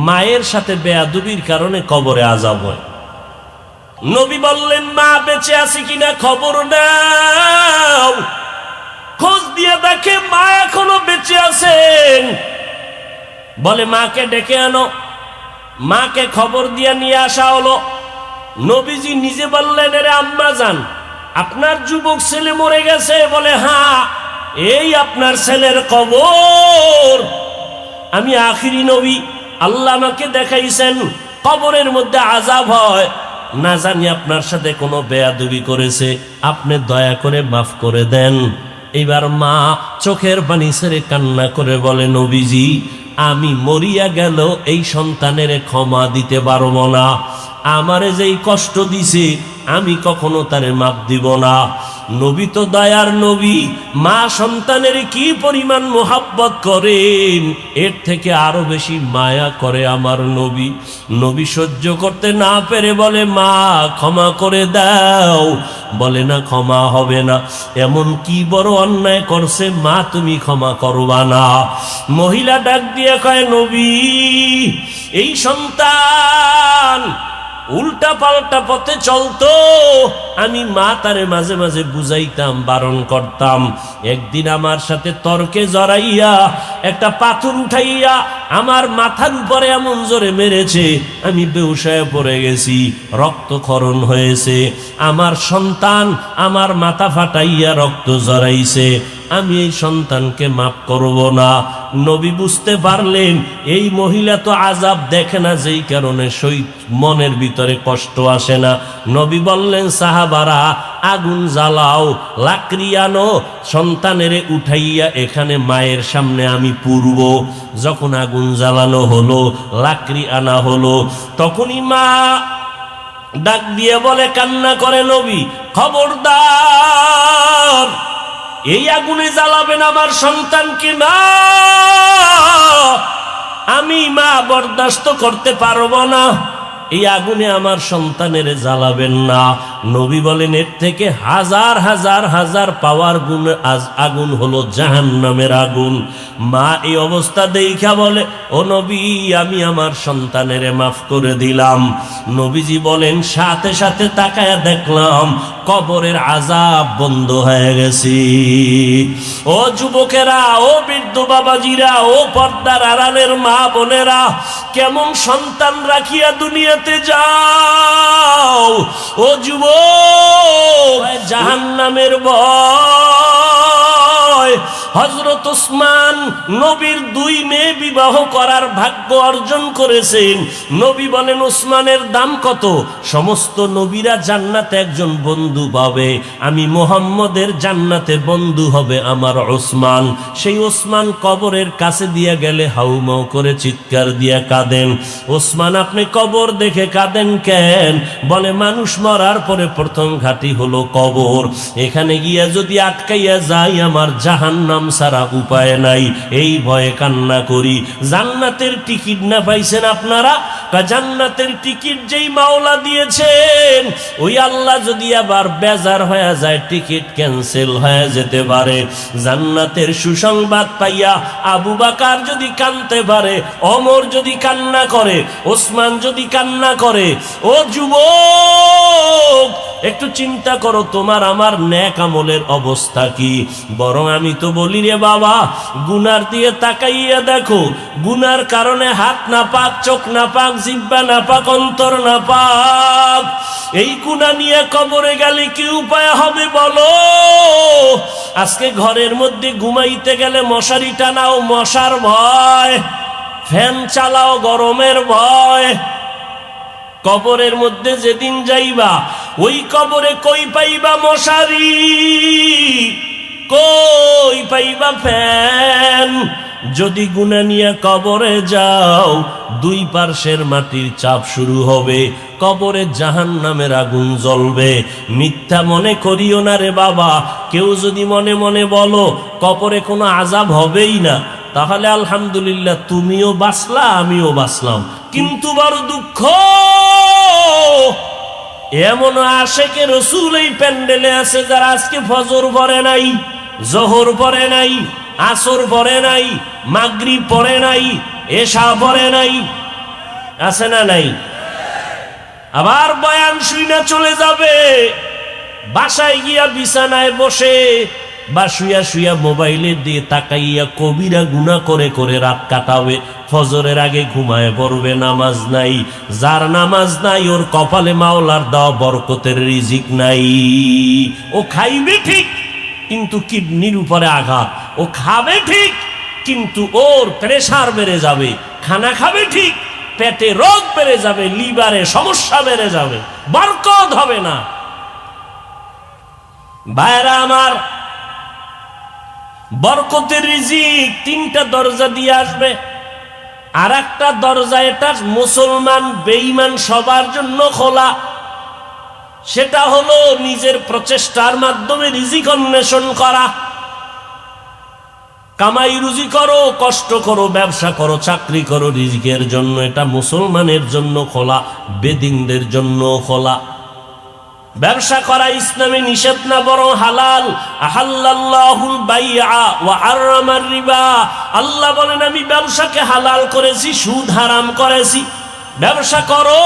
মায়ের সাথে বেয়াদবির কারণে কবরে আযাব হয়। নবী বললেন, মা বেঁচে আছে কিনা খবর নাও, খোঁজ দিয়ে দেখে মা এখনো বেঁচে আছেন। বলে মাকে ডেকে আনো। মাকে খবর দিয়ে নিয়ে আসা হলো। নবীজি নিজে বললেন, এরে আম্মা জান, আপনার যুবক ছেলে মরে গেছে। বলে হ্যাঁ, এই আপনার ছেলের কবর। আমি আখিরি নবী, আল্লাহ আমাকে দেখাইছেন কবরের মধ্যে আযাব হয়, না জানি আপনার সাথে কোনো বেয়াদবি করেছে, আপনি দয়া করে মাফ করে দেন। এবার মা চোখের পানি ছেড়ে কান্না করে বলে, নবীজি, আমি মরিয়া গেল এই সন্তানের ক্ষমা দিতে পারবো না। আমারে যেই কষ্ট দিছে আমি কখনো তারে মাপ দিব না। নবী তো দয়ার নবী, মা সন্তানের কি পরিমাণ মোহাব্বত করেন, এর থেকে আরো বেশি মায়া করে আমার নবী। নবী সহ্য করতে না পেরে বলে, মা ক্ষমা করে দাও। বলে না, ক্ষমা হবে না। এমন কি বড় অন্যায় করছে মা তুমি ক্ষমা করবা না? মহিলা ডাক দিয়ে কয়, নবী, এই সন্তান উল্টা পাল্টা পথে চলতো, আমি মা তারে মাঝে মাঝে বুঝাইতাম, বারণ করতাম। একদিন আমার সাথে তর্কে জড়াইয়া একটা পাথর উঠাইয়া আমার মাথার উপরে এমন জোরে মেরেছে, আমি বেহুশ হয়ে পড়ে গেছি, রক্তক্ষরণ হয়েছে। আমার সন্তান আমার মাথা ফাটাইয়া রক্ত জড়াইছে, আমি এই সন্তানকে মাফ করব না। নবী বুঝতে পারলেন এই মহিলা তো আযাব দেখে না, যেই কারণে মনের ভিতরে কষ্ট আসে না। নবী বললেন, সাহাবারা আগুন জ্বালাও, লাকড়ি আনো, সন্তানেরে উঠাইয়া এখানে মায়ের সামনে আমি পুরব। যখন আগুন জ্বালানো হলো, লাকড়ি আনা হলো, তখনই মা ডাক দিয়ে বলে, কান্না করে, নবী খবরদার, এই আগুনে জ্বালাবেন আমার সন্তানকে না, আমি মা বরদাস্ত করতে পারবো না, এই আগুনে আমার সন্তানের জ্বালাবেন না। নবী বলেন, এর থেকে হাজার হাজার হাজার পাওয়ার গুণ আগুন হলো জাহান্নামের আগুন। মা এই অবস্থা দেখা বলে, ও নবী, আমি আমার সন্তানের মাফ করে দিলাম। নবীজি বলেন, সাথে সাথে তাকায়া দেখলাম কবরের আযাব বন্ধ হয়ে গেছে। ও যুবকেরা, ও বৃদ্ধ বাবাজিরা, ও পর্দার আড়ালের মা বোনেরা, কেমন সন্তান রাখিয়া দুনিয়াতে যাও। ও যুবক, জাহান্নামের ভয়। হযরত ওসমান নবীর 2 মেয়ে বিবাহ করার ভাগ্য অর্জন করেছেন। নবী বলেন, ওসমানের দাম কত? সমস্ত নবীরা জান্নাতে একজন বন্ধু পাবে, আমি মুহাম্মদের জান্নাতে বন্ধু হবে আমার ওসমান। সেই ওসমান কবরের কাছে দিয়ে গেলে হাউমাউ করে চিৎকার দিয়ে কাঁদেন। ওসমান, আপনি কবর দেখে কাঁদেন কেন? বলে, মানুষ মরার পরে প্রথম ঘাঁটি হলো কবর, এখানে গিয়া যদি আটকাইয়া যাই আমার জাহান্নাম ছাড়া উপায় নাই, এই ভয়ে কান্না করি। জান্নাতের টিকিট না পাইছেন আপনারা? জান্নাতের টিকিট যেই মাওলা দিয়েছেন, ওই আল্লাহ যদি আবার বেজার হয়ে যায়, টিকিট ক্যান্সেল হয়ে যেতে পারে। জান্নাতের সুসংবাদ পাইয়া আবু বকর যদি কাঁদতে পারে, ওমর যদি কান্না করে, ওসমান যদি কান্না করে, ও যুবক, একটু চিন্তা করো তোমার আমার নেক আমলের অবস্থা কি। বরং আমি তো বলি রে বাবা, গুনার দিয়ে তাকাইয়া দেখো, গুনার কারণে হাত না পাক, চোখ না পাক, জিহ্বা না পাক, অন্তর না পাক, এই গুনাহ নিয়ে কবরে গেলে কি উপায় হবে বলো? আজকে ঘরের মধ্যে ঘুমাইতে গেলে মশারি টানাও মশার ভয়, ফ্যান চালাও গরমের ভয়। কবরের মধ্যে যেদিন যাইবা, ওই কবরে কই পাইবা মশারি, কই পাইবা ফ্যান? যদি গুনাহ নিয়ে কবরে যাও, 2 পার্শ্বের মাটির চাপ শুরু হবে, কবরে জাহান্নামের আগুন জ্বলবে। মিথ্যা মনে করিও না রে বাবা। কেউ যদি মনে মনে বলো কবরে কোনো আযাব হবেই না, তাহলে আলহামদুলিল্লাহ, তুমিও বাঁচলা আমিও বাঁচলাম। কিন্তু বড় দুঃখ, এমন আশেকে রসুল এই প্যান্ডেলে আছে যারা আজকে ফজর পড়ে নাই, জোহর পড়ে নাই, আসর পড়ে নাই, মাগরিব পড়ে নাই, এশা পড়ে নাই। আছে না নাই? আবার বয়ান শুইনা চলে যাবে, বাসায় গিয়া বিছানায় বসে বা শুয়া শুয়া মোবাইলের দিয়ে তাকাইয়া কবিরা গুনাহ করে করে রাত কাটাবে, ফজরের আগে ঘুমায় পড়বে, নামাজ নাই। যার নামাজ নাই ওর কপালে মাওলার দেওয়া বরকতের রিজিক নাই। ও খাইবে ঠিক কিন্তু কিডনির উপরে আঘাত, ও খাবে ঠিক কিন্তু ওর প্রেসার বেড়ে যাবে, খানা খাবে ঠিক পেটে রোগ বেড়ে যাবে, লিভারে সমস্যা বেড়ে যাবে, বরকত হবে না। ভাইরা আমার, বরকতের রিজিক তিনটা দরজা দিয়ে আসবে। আর একটা দরজা এটা মুসলমান বেঈমান সবার জন্য খোলা, সেটা হলো নিজের প্রচেষ্টার মাধ্যমে রিজিক অন্বেষণ করা। কামাই রুজি করো, কষ্ট করো, ব্যবসা করো, চাকরি করো রিজিকের জন্য, এটা মুসলমানের জন্য খোলা, বেদিনদের জন্য খোলা। ব্যবসা করা ইসলামে নিষেধ না, বরং হালাল। আহাল্লাল্লাহুল বাইআ ওয়া হারামার রিবা। আল্লাহ বলেন আমি ব্যবসাকে হালাল করেছি, সুদ হারাম করেছি। ব্যবসা করো,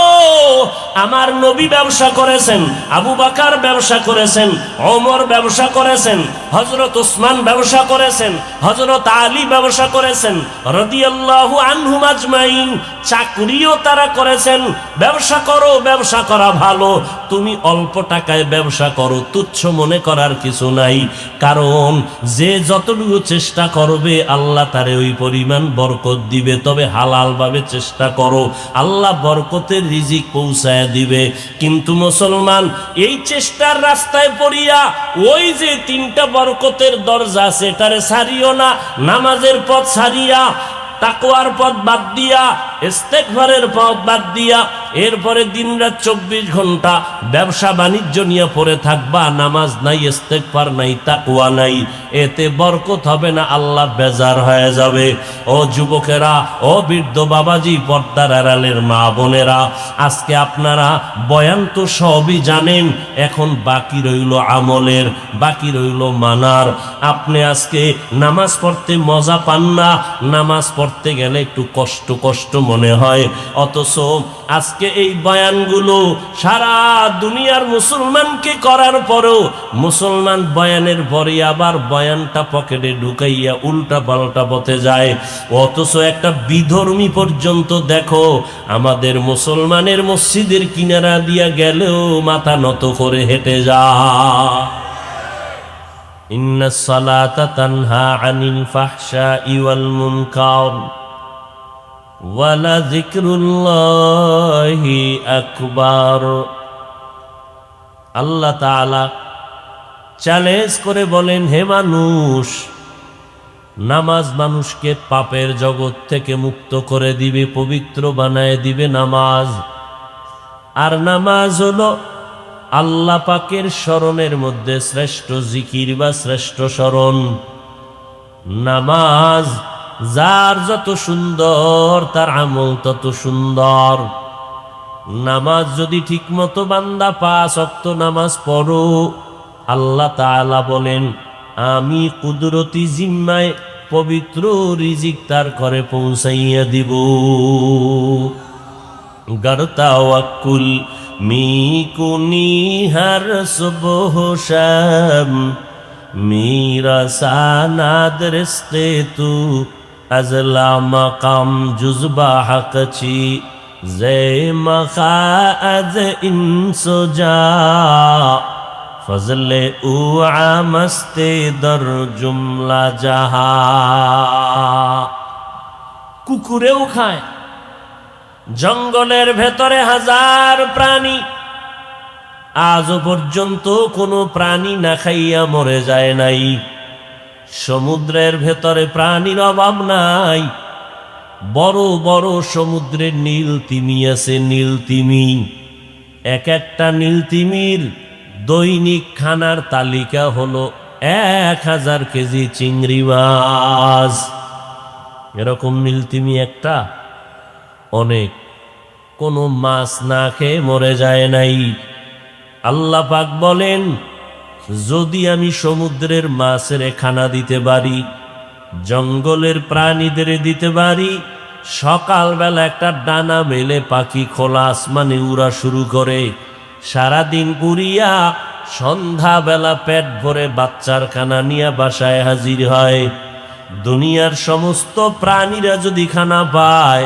আমার নবী ব্যবসা করেছেন, আবু বকর ব্যবসা করেছেন, ওমর ব্যবসা করেছেন, হযরত ওসমান ব্যবসা করেছেন, হযরত আলী ব্যবসা করেছেন রাদিয়াল্লাহু আনহুম আজমাইন। চাকরিও তারা করেছেন। ব্যবসা করো, ব্যবসা করা ভালো। তুমি অল্প টাকায় ব্যবসা করো, তুচ্ছ মনে করার কিছু নাই। কারণ যে যতটুকু চেষ্টা করবে আল্লাহ তারে ওই পরিমাণ বরকত দিবে। তবে হালাল ভাবে চেষ্টা করো, আল্লাহ বরকতের রিজিক পৌঁছায় দিবে। কিন্তু মুসলমান এই চেষ্টার রাস্তায় পড়িয়া ওই যে তিনটা বরকতের দরজা আছে এটারে ছাড়িও না। নামাজের পথ ছাড়িয়া, তাকওয়ার পথ বাদ দিয়া, ইস্তেগফারের পথ বাদ দিয়া, এরপরে দিনরাত 24 ঘন্টা ব্যবসা বাণিজ্য নিয়ে পড়ে থাকবা, নামাজ নাই, ইস্তেগফার নাই, তাকওয়া নাই, এতে বরকত হবে না, আল্লাহ বেজার হয়ে যাবে। ও যুবকেরা, ও বৃদ্ধ বাবাজি, পর্দার আড়ালের মা বোনেরা, আজকে আপনারা বয়ান তো সবই জানেন, এখন বাকি রইল আমলের, বাকি রইল মানার। আপনি আজকে নামাজ পড়তে মজা পান না, নামাজ পড়তে গেলে একটু কষ্ট কষ্ট মনে হয়, অথচ আজকে এই বয়ানগুলো সারা দুনিয়ার মুসলমানকে করার পরেও মুসলমান বয়ানের পরে আবার বয়ানটা পকেটে ঢুকাইয়া উল্টা পাল্টা পথে যায়। অথচ একটা বিধর্মী পর্যন্ত দেখো আমাদের মুসলমানের মসজিদের কিনারা দিয়া গেলেও মাথা নত করে হেঁটে যায়। ইন্নাস সালাতা তানহা আনিল ফাহশাই ওয়াল মুনকার ওয়ালা যিকরুল্লাহি আকবার। আল্লাহ তাআলা চ্যালেঞ্জ করে বলেন, হে মানুষ, নামাজ মানুষকে পাপের জগৎ থেকে মুক্ত করে দিবে, পবিত্র বানায় দিবে নামাজ। আর নামাজ হলো আল্লাহ পাকের স্মরণের মধ্যে শ্রেষ্ঠ জিকির বা শ্রেষ্ঠ স্মরণ। নামাজ যার যত সুন্দর তার আমল তত সুন্দর। নামাজ যদি ঠিক মতো বান্দা 5 ওয়াক্ত নামাজ পড়ো, আল্লাহ তাআলা বলেন আমি কুদরতি জিম্মায় পবিত্র রিজিক তার ঘরে পৌঁছাইয়া দিব। गर तवक्कुल मी कुनी हर सुबह शाम मेरा सानाद रिश्ते तू अजला मकाम जुज़बा हक़ची ज़े मख़ाअज़ इंसुजा फज़ले उ आमस्ते दर जुमला जहा। कुकुरेও খায়, জঙ্গলের ভেতরে হাজার প্রাণী, আজও পর্যন্ত কোনো প্রাণী না খাইয়া মরে যায় নাই। সমুদ্রের ভেতরে প্রাণীর অভাব নাই। বড় বড় সমুদ্রের নীল তিমি আছে, নীল তিমি। এক একটা নীল তিমির দৈনিক খানার তালিকা হলো 1000 কেজি চিংড়ি মাছ। এরকম নীল তিমি একটা, অনেক। কোনো মাছ না খেয়ে মরে যায় নাই। আল্লাহ পাক বলেন যদি আমি সমুদ্রের মাছের খানা দিতে পারি, জঙ্গলের প্রাণীদের দিতে পারি, সকালবেলা একটা ডানা মেলে পাখি খোলা আসমানে উড়া শুরু করে, সারাদিন উড়িয়া সন্ধ্যাবেলা পেট ভরে বাচ্চার খানা নিয়ে বাসায় হাজির হয়। দুনিয়ার সমস্ত প্রাণীরা যদি খানা পায়,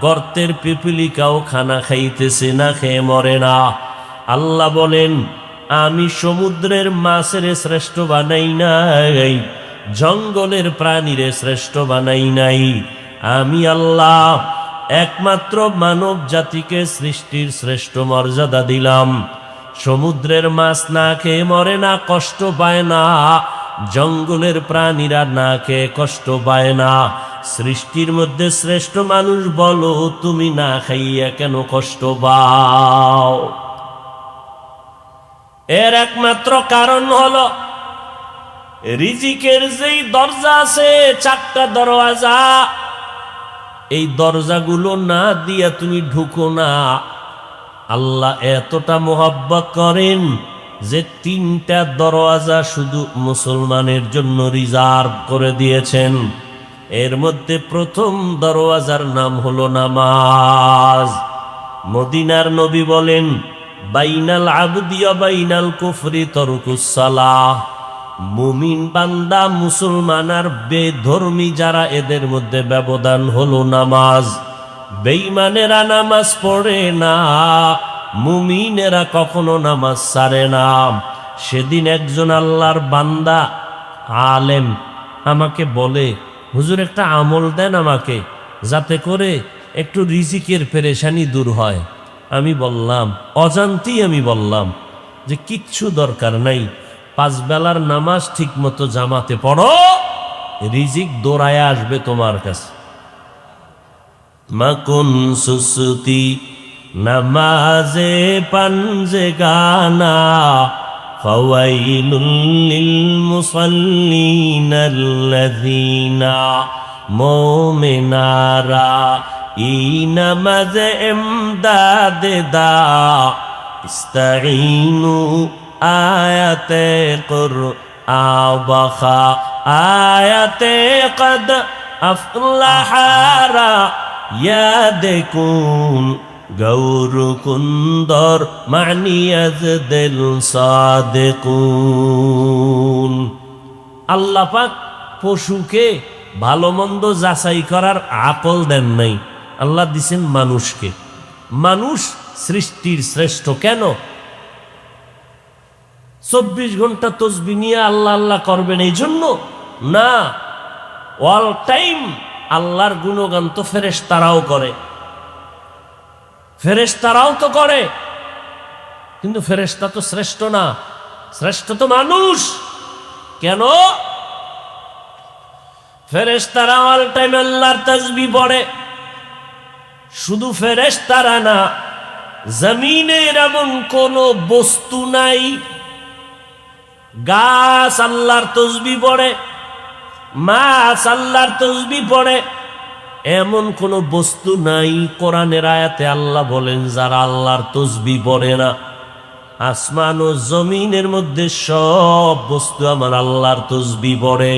গর্তের পিপিলিকাও খানা খাইতেছে, না খেয়ে মরে না। আল্লাহ বলেন, আমি সমুদ্রের মাছের শ্রেষ্ঠ বানাই নাই, জঙ্গলের প্রাণীরে শ্রেষ্ঠ বানাই নাই। আমি আল্লাহ একমাত্র মানব জাতিকে সৃষ্টির শ্রেষ্ঠ মর্যাদা দিলাম। সমুদ্রের মাছ না খেয়ে মরে না, কষ্ট পায় না, জঙ্গলের প্রাণীরা না খেয়ে কষ্ট পায় না। সৃষ্টির মধ্যে শ্রেষ্ঠ মানুষ বলো, তুমি না খাইয়া কেন কষ্ট পাও? এর একমাত্র কারণ হলো রিজিকের যেই দরজা আছে, 4টা দরওয়াজা, এই দরজাগুলো না দিয়া তুমি ঢুকো না। আল্লাহ এতটা মোহাব্বত করেন যে 3টা দরওয়াজা শুধু মুসলমানের জন্য রিজার্ভ করে দিয়েছেন। এর মধ্যে প্রথম দরওয়াজার নাম হলো নামাজ। মদিনার নবী বলেন, বাইনাল আবদি ওয়া বাইনাল কুফরি তরকুস সালাহ। মুমিন বান্দা, মুসলমান আর বেধর্মী যারা, এদের মধ্যে ব্যবধান হলো নামাজ। বেঈমানেরা নামাজ পড়ে না, মুমিনেরা কখনো নামাজ ছাড়ে না। সেদিন একজন আল্লাহর বান্দা আলেম আমাকে বলে, হুজুর একটা আমল দেন আমাকে, যাতে করে একটু রিজিকের পেরেশানি দূর হয়। আমি বললাম, অজান্তেই আমি বললাম যে কিচ্ছু দরকার নাই, 5 বেলার নামাজ ঠিক মতো জামাতে পড়ো, রিজিক দৌড়ায় আসবে তোমার কাছে। মাকুন সুসুতি নামাজে পাঞ্জে গানা, ফাওয়াইলুল লিল মুসাল্লিনাল্লাযীনা মুমিনারা ই নামাজে ইমদাদ দা, ইস্তাঈনু আয়াতে কুরআবখা আয়াতে কদ আফলাহারা ইয়াদেকুন গৌর কুন্দর মানিয়াজ দিল সাদেকুন। আল্লাহ পাক পশুকে ভালো মন্দ যাচাই করার আকল দেন নাই, আল্লাহ দিছেন মানুষকে। মানুষ সৃষ্টির শ্রেষ্ঠ কেন? 24 ঘন্টা তসবিহ নিয়ে আল্লাহ আল্লাহ করবেন এই জন্য না, অল টাইম আল্লাহর গুণগান তো ফেরেশতারাও করে, ফেরেশতারাও তো করে, কিন্তু ফেরেশতা তো শ্রেষ্ঠ না, শ্রেষ্ঠ তো মানুষ। কেন? ফেরেশতারা অল টাইম আল্লাহর তাসবিহ পড়ে। শুধু ফেরেশতারা না, জমিনের এমন কোন বস্তু নাই, গাছ আল্লাহর তাসবিহ পড়ে, মাছ আল্লাহর তাসবিহ পড়ে, এমন কোন বস্তু নাই কোরআনের আয়াতে আল্লাহ বলেন যারা আল্লাহর তাসবিহ পড়ে না। আসমান ও জমিনের মধ্যে সব বস্তু আমার আল্লাহর তাসবিহ পড়ে,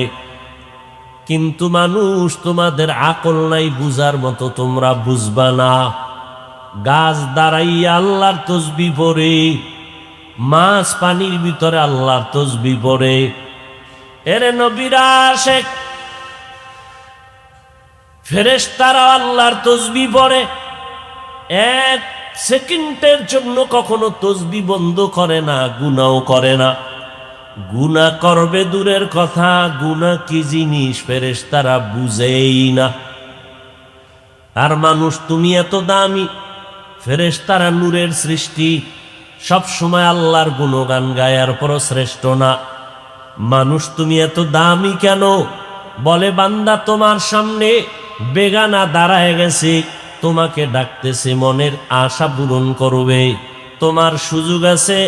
কিন্তু মানুষ তোমাদের আকল নাই বুঝার মতো, তোমরা বুঝবা না। গাছ দাঁড়াইয়া আল্লাহর তাসবিহ পড়ে, মাছ পানির ভিতরে আল্লাহর তাসবিহ পড়ে। এরে নবীরা আশেক, ফেরেশতারা আল্লাহর তাসবিহ পড়ে, 1 সেকেন্ডের জন্য কখনো তাসবিহ বন্ধ করে না, গুনাহও করে না। গুনাহ করবে দূরের কথা, গুনাহ কি জিনিস ফেরেশতারা বুঝেই না। আর মানুষ তুমি এত দামি, ফেরেশতারা নূরের সৃষ্টি, সব সময় আল্লাহর গুণগান গায়ার পরও শ্রেষ্ঠ না। মানুষ তুমি এত দামি কেন? বলে বান্দা তোমার সামনে বেগানা দাঁড়ায় গেছে, তোমাকে ডাকতেছে, মনের আশা পূরণ করবে, তোমার সুযোগ আছে।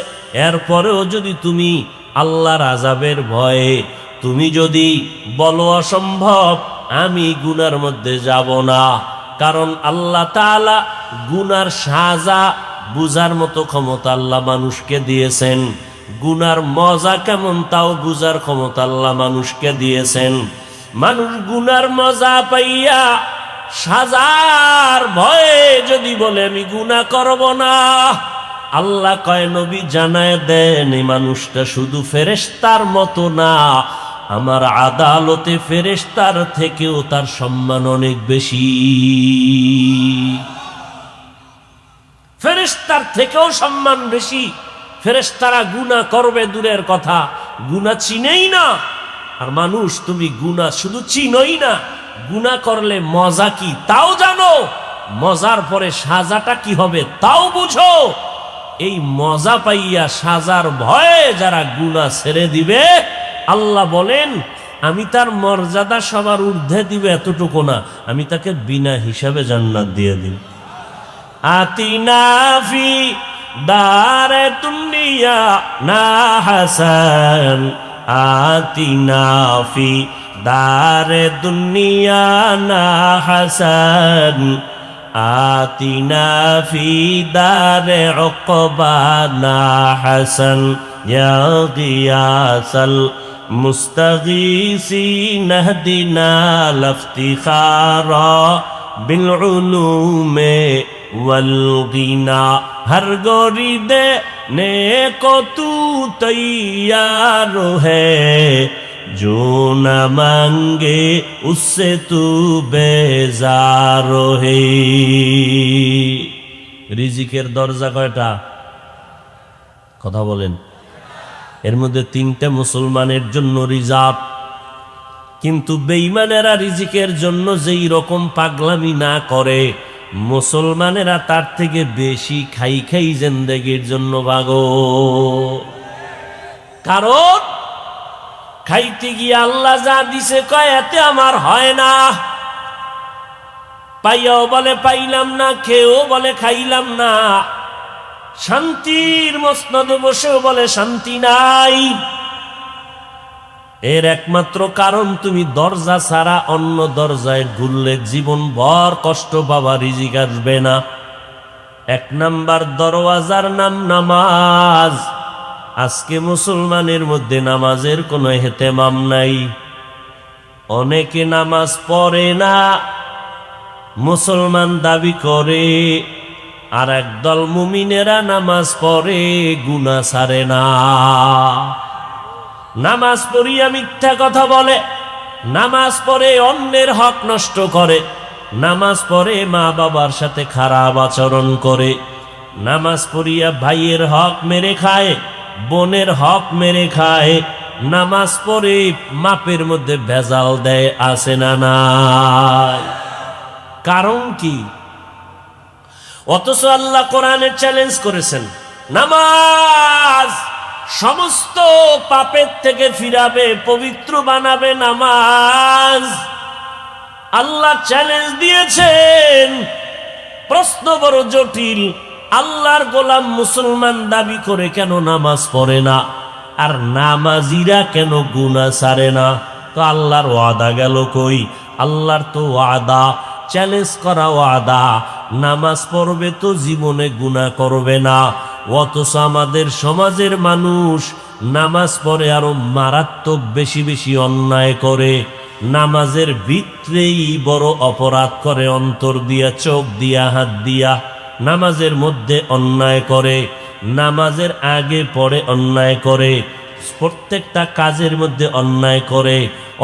এরপরেও যদি তুমি আল্লাহর আযাবের ভয়ে তুমি যদি বলো অসম্ভব, আমি গুনার মধ্যে যাব না, কারণ আল্লাহ তাআলা গুনার সাজা বুঝার মতো ক্ষমতা আল্লাহ মানুষকে দিয়েছেন, গুনার মজা কেমন তাও বুঝার ক্ষমতা আল্লাহ মানুষকে দিয়েছেন। মানুষ গুনার মজা পাইয়া সাজার ভয়ে যদি বলে আমি গুনাহ করব না, আল্লাহ কয় নবী জানায় দেন এই মানুষটা শুধু ফেরেশতার মতো না, আমার আদালতে ফেরেশতার থেকেও তার সম্মান অনেক বেশি। ফেরেশতার থেকেও সম্মান বেশি। ফেরেশতারা গুনাহ করবে দূরের কথা, গুনাহ চিনেই না। আর মানুষ তুমি গুনাহ শুধু চিনোই না, গুনাহ করলে মজা কি তাও জানো, মজার পরে সাজাটা কি হবে তাও বুঝো। এই মজা পাইয়া সাজার ভয়ে যারা গুনাহ ছেড়ে দিবে, আল্লাহ বলেন আমি তার মর্যাদা সবার ঊর্ধ্বে দিবে এতটুকু না, আমি তাকে বিনা হিসাবে জান্নাত দিয়ে দিব। আতিনা ফি দারে দুনিয়া না হাসান, আতিনা ফি দারে দুনিয়া না হাসান, আতিনা ফি দারে উকবা না হাসান, ইয়া গিয়াসাল মুস্তাগীসিন ইহদিনা লাফতিখারা বিল উলুমে ওয়াল গিনা। हर गोरी देने को तू तैयार है, जो न मांगे उससे तू बेजार है। রিজিকের দরজা কয়টা? কথা বলেন। এর মধ্যে 3টা মুসলমানের জন্য রিজার্ভ, কিন্তু বেঈমানেরা রিজিকের জন্য যেই রকম পাগলামি না করে, মুসলমানেরা তার থেকে বেশি খাই খাই জিন্দেগির জন্য ভাগো। কারণ খাইতে গিয়ে আল্লাহ যা দিছে কয় এতে আমার হয় না, পাইয়াও বলে পাইলাম না, খেয়েও বলে খাইলাম না, শান্তির মসনদে বসেও বলে শান্তি নাই। এর একমাত্র কারণ তুমি দরজা ছাড়া অন্য দরজায় ঘুরলে জীবন ভর কষ্ট পাবা, রিজিক আসবে না। 1 নাম্বার দরওয়াজার নাম নামাজ। আজকে মুসলমানের মধ্যে নামাজের কোনো এহতেমাম নাই। অনেকে নামাজ পড়ে না, মুসলমান দাবি করে, আর একদল মুমিনেরা নামাজ পড়ে গুনাহ ছাড়ে না। নামাজ পড়িয়া মিথ্যা কথা বলে, নামাজ পড়ে অন্যের হক নষ্ট করে, নামাজ পড়ে মা বাবার সাথে খারাপ আচরণ করে, নামাজ পড়িয়া ভাইয়ের হক মেরে খায়, বোনের হক মেরে খায়, নামাজ পড়ে মাপের মধ্যে ভেজাল দেয়, আছে না নাই? কারণ কি? অথচ আল্লাহ কোরআনে চ্যালেঞ্জ করেছেন, নামাজ সমস্ত পাপের থেকে ফিরাবে, পবিত্র বানাবে নামাজ। আল্লাহ চ্যালেঞ্জ দিয়েছেন। প্রশ্ন বড় জটিল, আল্লাহর গোলাম মুসলমান দাবি করে কেন নামাজ পড়ে না, আর নামাজিরা কেন গুনাহ ছাড়ে না? তো আল্লাহর ওয়াদা গেল কই? আল্লাহর তো ওয়াদা, চ্যালেঞ্জ করা ওয়াদা, নামাজ পড়বে তো জীবনে গুনাহ করবে না। অথচ আমাদের সমাজের মানুষ নামাজ পড়ে আরো মারাত্মক বেশি বেশি অন্যায় করে, নামাজের ভিতরেই বড় অপরাধ করে, অন্তর দিয়া, চোখ দিয়া, হাত দিয়া নামাজের মধ্যে অন্যায় করে, নামাজের আগে পরে অন্যায় করে, প্রত্যেকটা কাজের মধ্যে অন্যায় করে।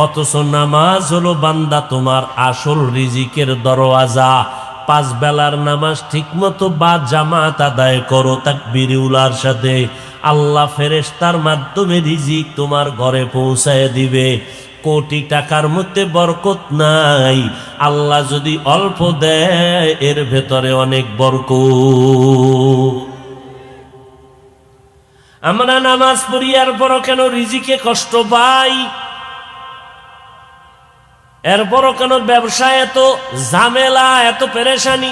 অথচ নামাজ হলো বান্দা তোমার আসল রিজিকের দরওয়াজা। 5 বেলার নামাজ ঠিকমতো বা জামাত আদায় করো তাকবীরুল্লাহর সাথে, আল্লাহ ফেরেশতার মাধ্যমে রিজিক তোমার ঘরে পৌঁছায় দিবে। কোটি টাকার মধ্যে বরকত নাই, আল্লাহ যদি অল্প দেয় এর ভেতরে অনেক বরকত। আমরা নামাজ পড়িয়ার পরও কেন রিজিকে কষ্ট পাই? এরপরও কেন ব্যবসায় এত ঝামেলা, এত পেরেশানি?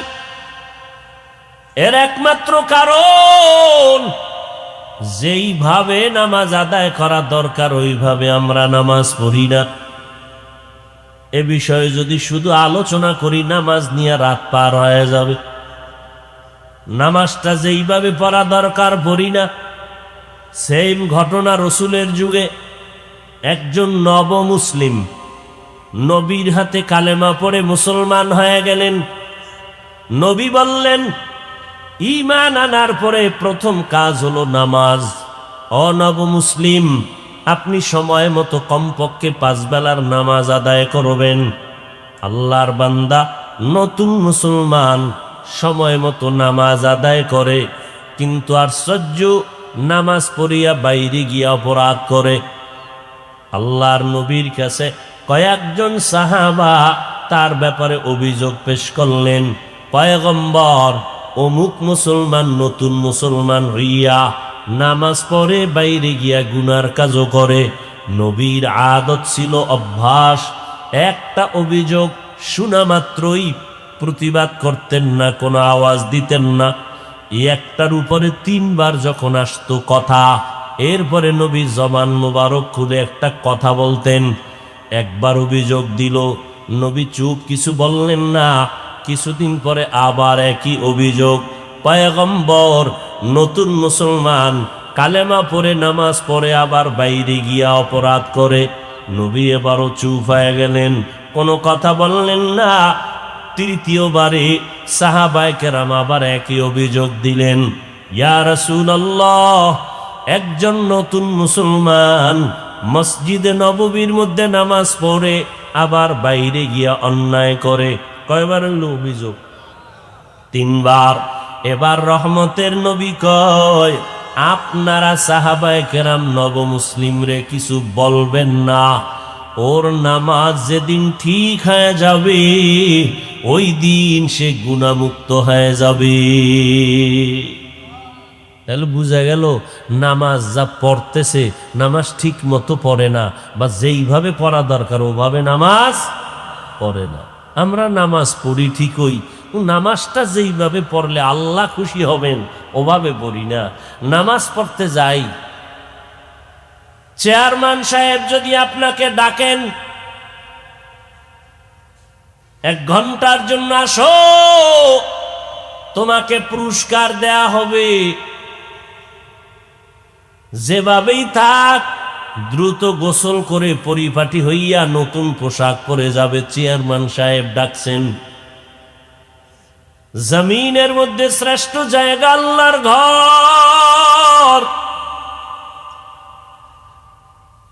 এর একমাত্র কারণ, যেইভাবে নামাজ আদায় করা দরকার ওইভাবে আমরা নামাজ পড়ি না। এ বিষয়ে যদি শুধু আলোচনা করি নামাজ নিয়ে রাত পার হয়ে যাবে। নামাজটা যেইভাবে পড়া দরকার পড়ি না। সেম ঘটনা রসুলের যুগে একজন নব মুসলিম নবীর হাতে কালেমা পড়ে মুসলমান হয়ে গেলেন। নবী বললেন, ঈমান আনার পরে প্রথম কাজ হলো নামাজ। অনব মুসলিম, আপনি সময় মতো কমপক্ষে 5 বেলার নামাজ আদায় করবেন। আল্লাহর বান্দা নতুন মুসলমান সময় মতো নামাজ আদায় করে, কিন্তু আশ্চর্য, নামাজ পড়িয়া বাইরে গিয়া অপরাধ করে। আল্লাহর নবীর কাছে কয়েকজন সাহাবা তার ব্যাপারে অভিযোগ পেশ করলেন, পয়গম্বর, অমুক মুসলমান নতুন মুসলমান হইয়া নামাজ পড়ে বাইরে গিয়া গুনার কাজও করে। নবীর আদত ছিল, অভ্যাস, একটা অভিযোগ শোনা মাত্রই প্রতিবাদ করতেন না, কোনো আওয়াজ দিতেন না। একটার উপরে 3 বার যখন আসতো কথা, এরপরে নবী জবান মোবারক খুলে একটা কথা বলতেন। একবার অভিযোগ দিল, নবী চুপ, কিছু বললেন না। কিছুদিন পরে আবার একই অভিযোগ। পয়গম্বর, নতুন মুসলমান কালেমা পড়ে নামাজ পড়ে আবার বাইরে গিয়া অপরাধ করে। নবী এবারও চুপ হয়ে গেলেন, কোনো কথা বললেন না। তৃতীয়বারে সাহাবায়ে কেরাম আবার একই অভিযোগ দিলেন, ইয়া রাসূলুল্লাহ, একজন নতুন মুসলমান মসজিদে নববীর মধ্যে নামাজ পড়ে আবার বাইরে গিয়া অন্যায় করে। কয়বার হলো অভিযোগ? 3 বার। এবার রহমতের নবী কয়, আপনারা সাহাবায়ে কেরাম নব মুসলিম রে কিছু বলবেন না। ওর নামাজ যেদিন ঠিক হয়ে যাবে, ওই দিন সে গুনাহমুক্ত হয়ে যাবে। তাহলে বুঝা গেল, নামাজ যা পড়তেছে, নামাজ ঠিক মতো পড়ে না, বা যেইভাবে পড়া দরকার ওভাবে নামাজ পড়ে না। আমরা নামাজ পড়ি ঠিকই, নামাজটা যেইভাবে পড়লে আল্লাহ খুশি হবেন ওভাবে পড়ি না। নামাজ পড়তে যাই, চেয়ারম্যান সাহেব যদি আপনাকে ডাকেন, 1 ঘন্টার জন্য আসো, তোমাকে পুরস্কার দেয়া হবে, যেভাবেই থাক দ্রুত গোসল করে পরিপাটি হইয়া নতুন পোশাক পরে যাবে। চেয়ারম্যান সাহেব ডাকছেন। জমিনের মধ্যে শ্রেষ্ঠ জায়গা আল্লাহর ঘর।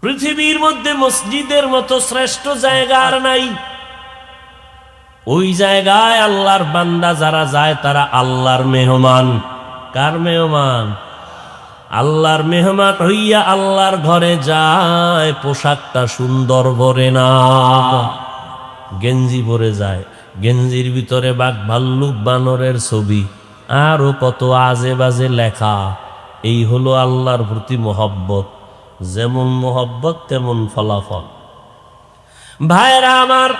পৃথিবীর মধ্যে মসজিদের মতো শ্রেষ্ঠ জায়গা আর নাই। ওই জায়গায় আল্লাহর বান্দা যারা যায় তারা আল্লাহর মেহমান। কার মেহমান? আল্লাহর মেহমান হইয়া আল্লাহর ঘরে যায়। পোশাকটা সুন্দর পরে না, গেঞ্জি পরে যায়। গেঞ্জির ভিতরে বাঘ ভাল্লুক বানরের ছবি, আরো কত আজে বাজে লেখা। এই হলো আল্লাহর প্রতি মোহব্বত। যেমন মোহব্বত তেমন ফলাফল। ভাইরা আমার,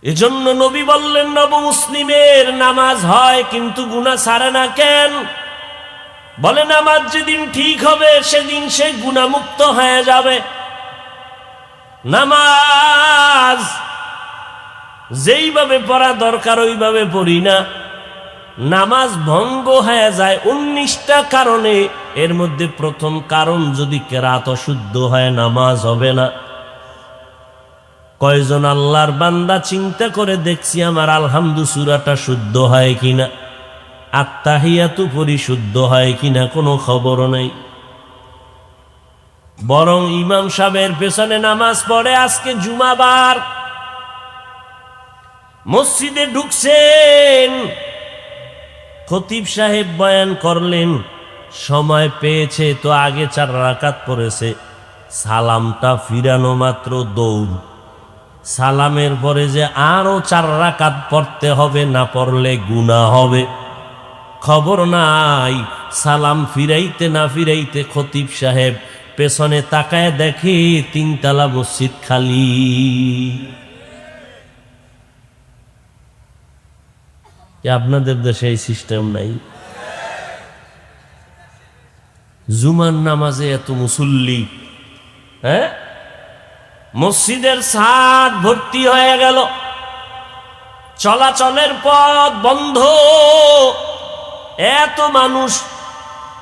এজন্য নবী বললেন, নব মুসলিমের নামাজ হয় কিন্তু গুনাহ ছাড়ে না। কেন? বলে নামাজ যেদিন ঠিক হবে সেদিন সে গুনাহমুক্ত হয়ে যাবে। নামাজ যেইভাবে পড়া দরকার ওইভাবে পড়ি না, নামাজ ভঙ্গ হয়ে যায় 19টা কারণে। এর মধ্যে প্রথম কারণ, যদি কেরাত অশুদ্ধ হয় নামাজ হবে না। কয়জন আল্লাহর বান্দা চিন্তা করে দেখছি আমার আলহামদু সূরাটা শুদ্ধ হয় কিনা, আত্তাহিয়াতু পরিশুদ্ধ হয় কিনা, কোনো খবর নাই। বরং ইমাম সাহেবের পেছনে নামাজ পড়ে। আজকে জুমাবার, মসজিদে ঢুকছেন, খতিব সাহেব বয়ান করলেন, সময় পেয়েছে তো আগে 4 রাকাত পড়েছে। সালামটা ফিরানো মাত্র দৌড়। সালামের পরে যে আরো 4 রাকাত পড়তে হবে, না পড়লে গুনাহ হবে। খবর নাই। সালাম ফিরাইতে না ফিরাইতে খতিব সাহেব পেছনে তাকায় দেখে 3 তলা মসজিদ খালি। আপনাদের দেশে এই সিস্টেম নাই? জুমার নামাজে এত মুসল্লি, হ্যাঁ, মসজিদের ছাদ ভর্তি হয়ে গেল, চলাচলের পথ বন্ধ, এত মানুষ।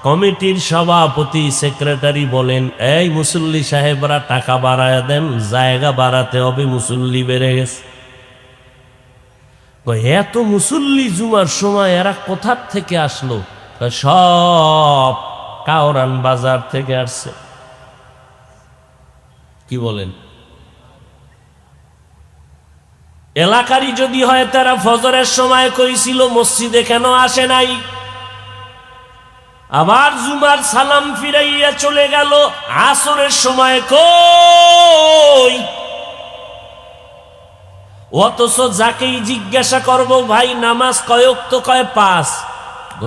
কমিটির সভাপতি সেক্রেটারি বলেন, এই মুসল্লি সাহেবরা টাকা বাড়ায় দেন, জায়গা বাড়াতে হবে, মুসল্লি বেড়ে গেছে। এত মুসল্লি জুমার সময় এরা কোথার থেকে আসলো? সব কাওরান বাজার থেকে আসছে। কি বলেন? এলাকারই যদি হয় তারা ফজরের সময় কইছিল, মসজিদে কেন আসে নাই? আবার জুমার সালাম ফিরাইয়া চলে গেল, আসরের সময় কই? অথচ যাকেই জিজ্ঞাসা করব, ভাই নামাজ কয়ক, তো কয় 5,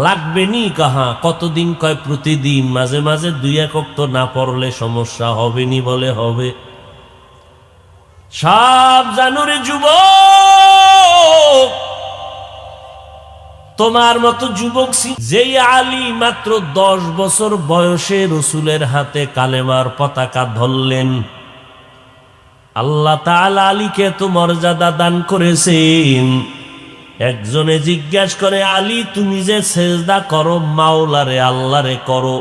লাগবে নি কাহা, কতদিন? কয় প্রতিদিন। মাঝে মাঝে 2-1 ওয়াক্ত না পড়লে সমস্যা হবে নি? বলে হবে। সব জানুরে যুবক, তোমার মতো যুবক যেই আলী মাত্র 10 বছর বয়সে রসুলের হাতে কালেমার পতাকা ধরলেন, আল্লাহ তাআলা আলীকে তো মর্যাদা দান করেছেন। একজনে জিজ্ঞাসা করে, আলী তুমি যে সেজদা করো মাওলারে, আল্লাহরে করো,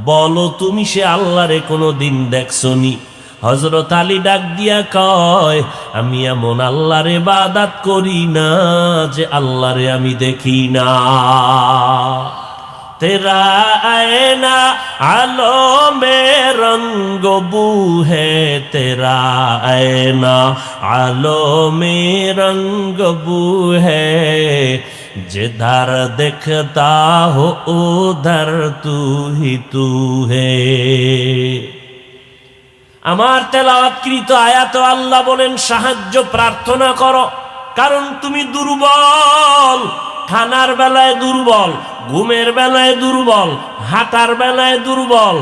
বলো তুমি সে আল্লাহরে কোনোদিন দেখছনি? হযরত আলী ডাক দিয়া কয়, আমি এমন আল্লাহর ইবাদত করি না যে আল্লাহরে আমি দেখি না। তেরা আয়না আলো মে রঙ্গ বু হে, তেরা আয়না আলো মে রঙ্গ বু হে, जिधर देखता हो उधर तू ही तू है। আমার তেলাওয়াতকৃত আয়াত আল্লাহ বলেন, সাহায্য প্রার্থনা করো, কারণ তুমি দুর্বল। খানার বেলায় দুর্বল, ঘুমের বেলায় দুর্বল, হাঁটার বেলায় দুর্বল।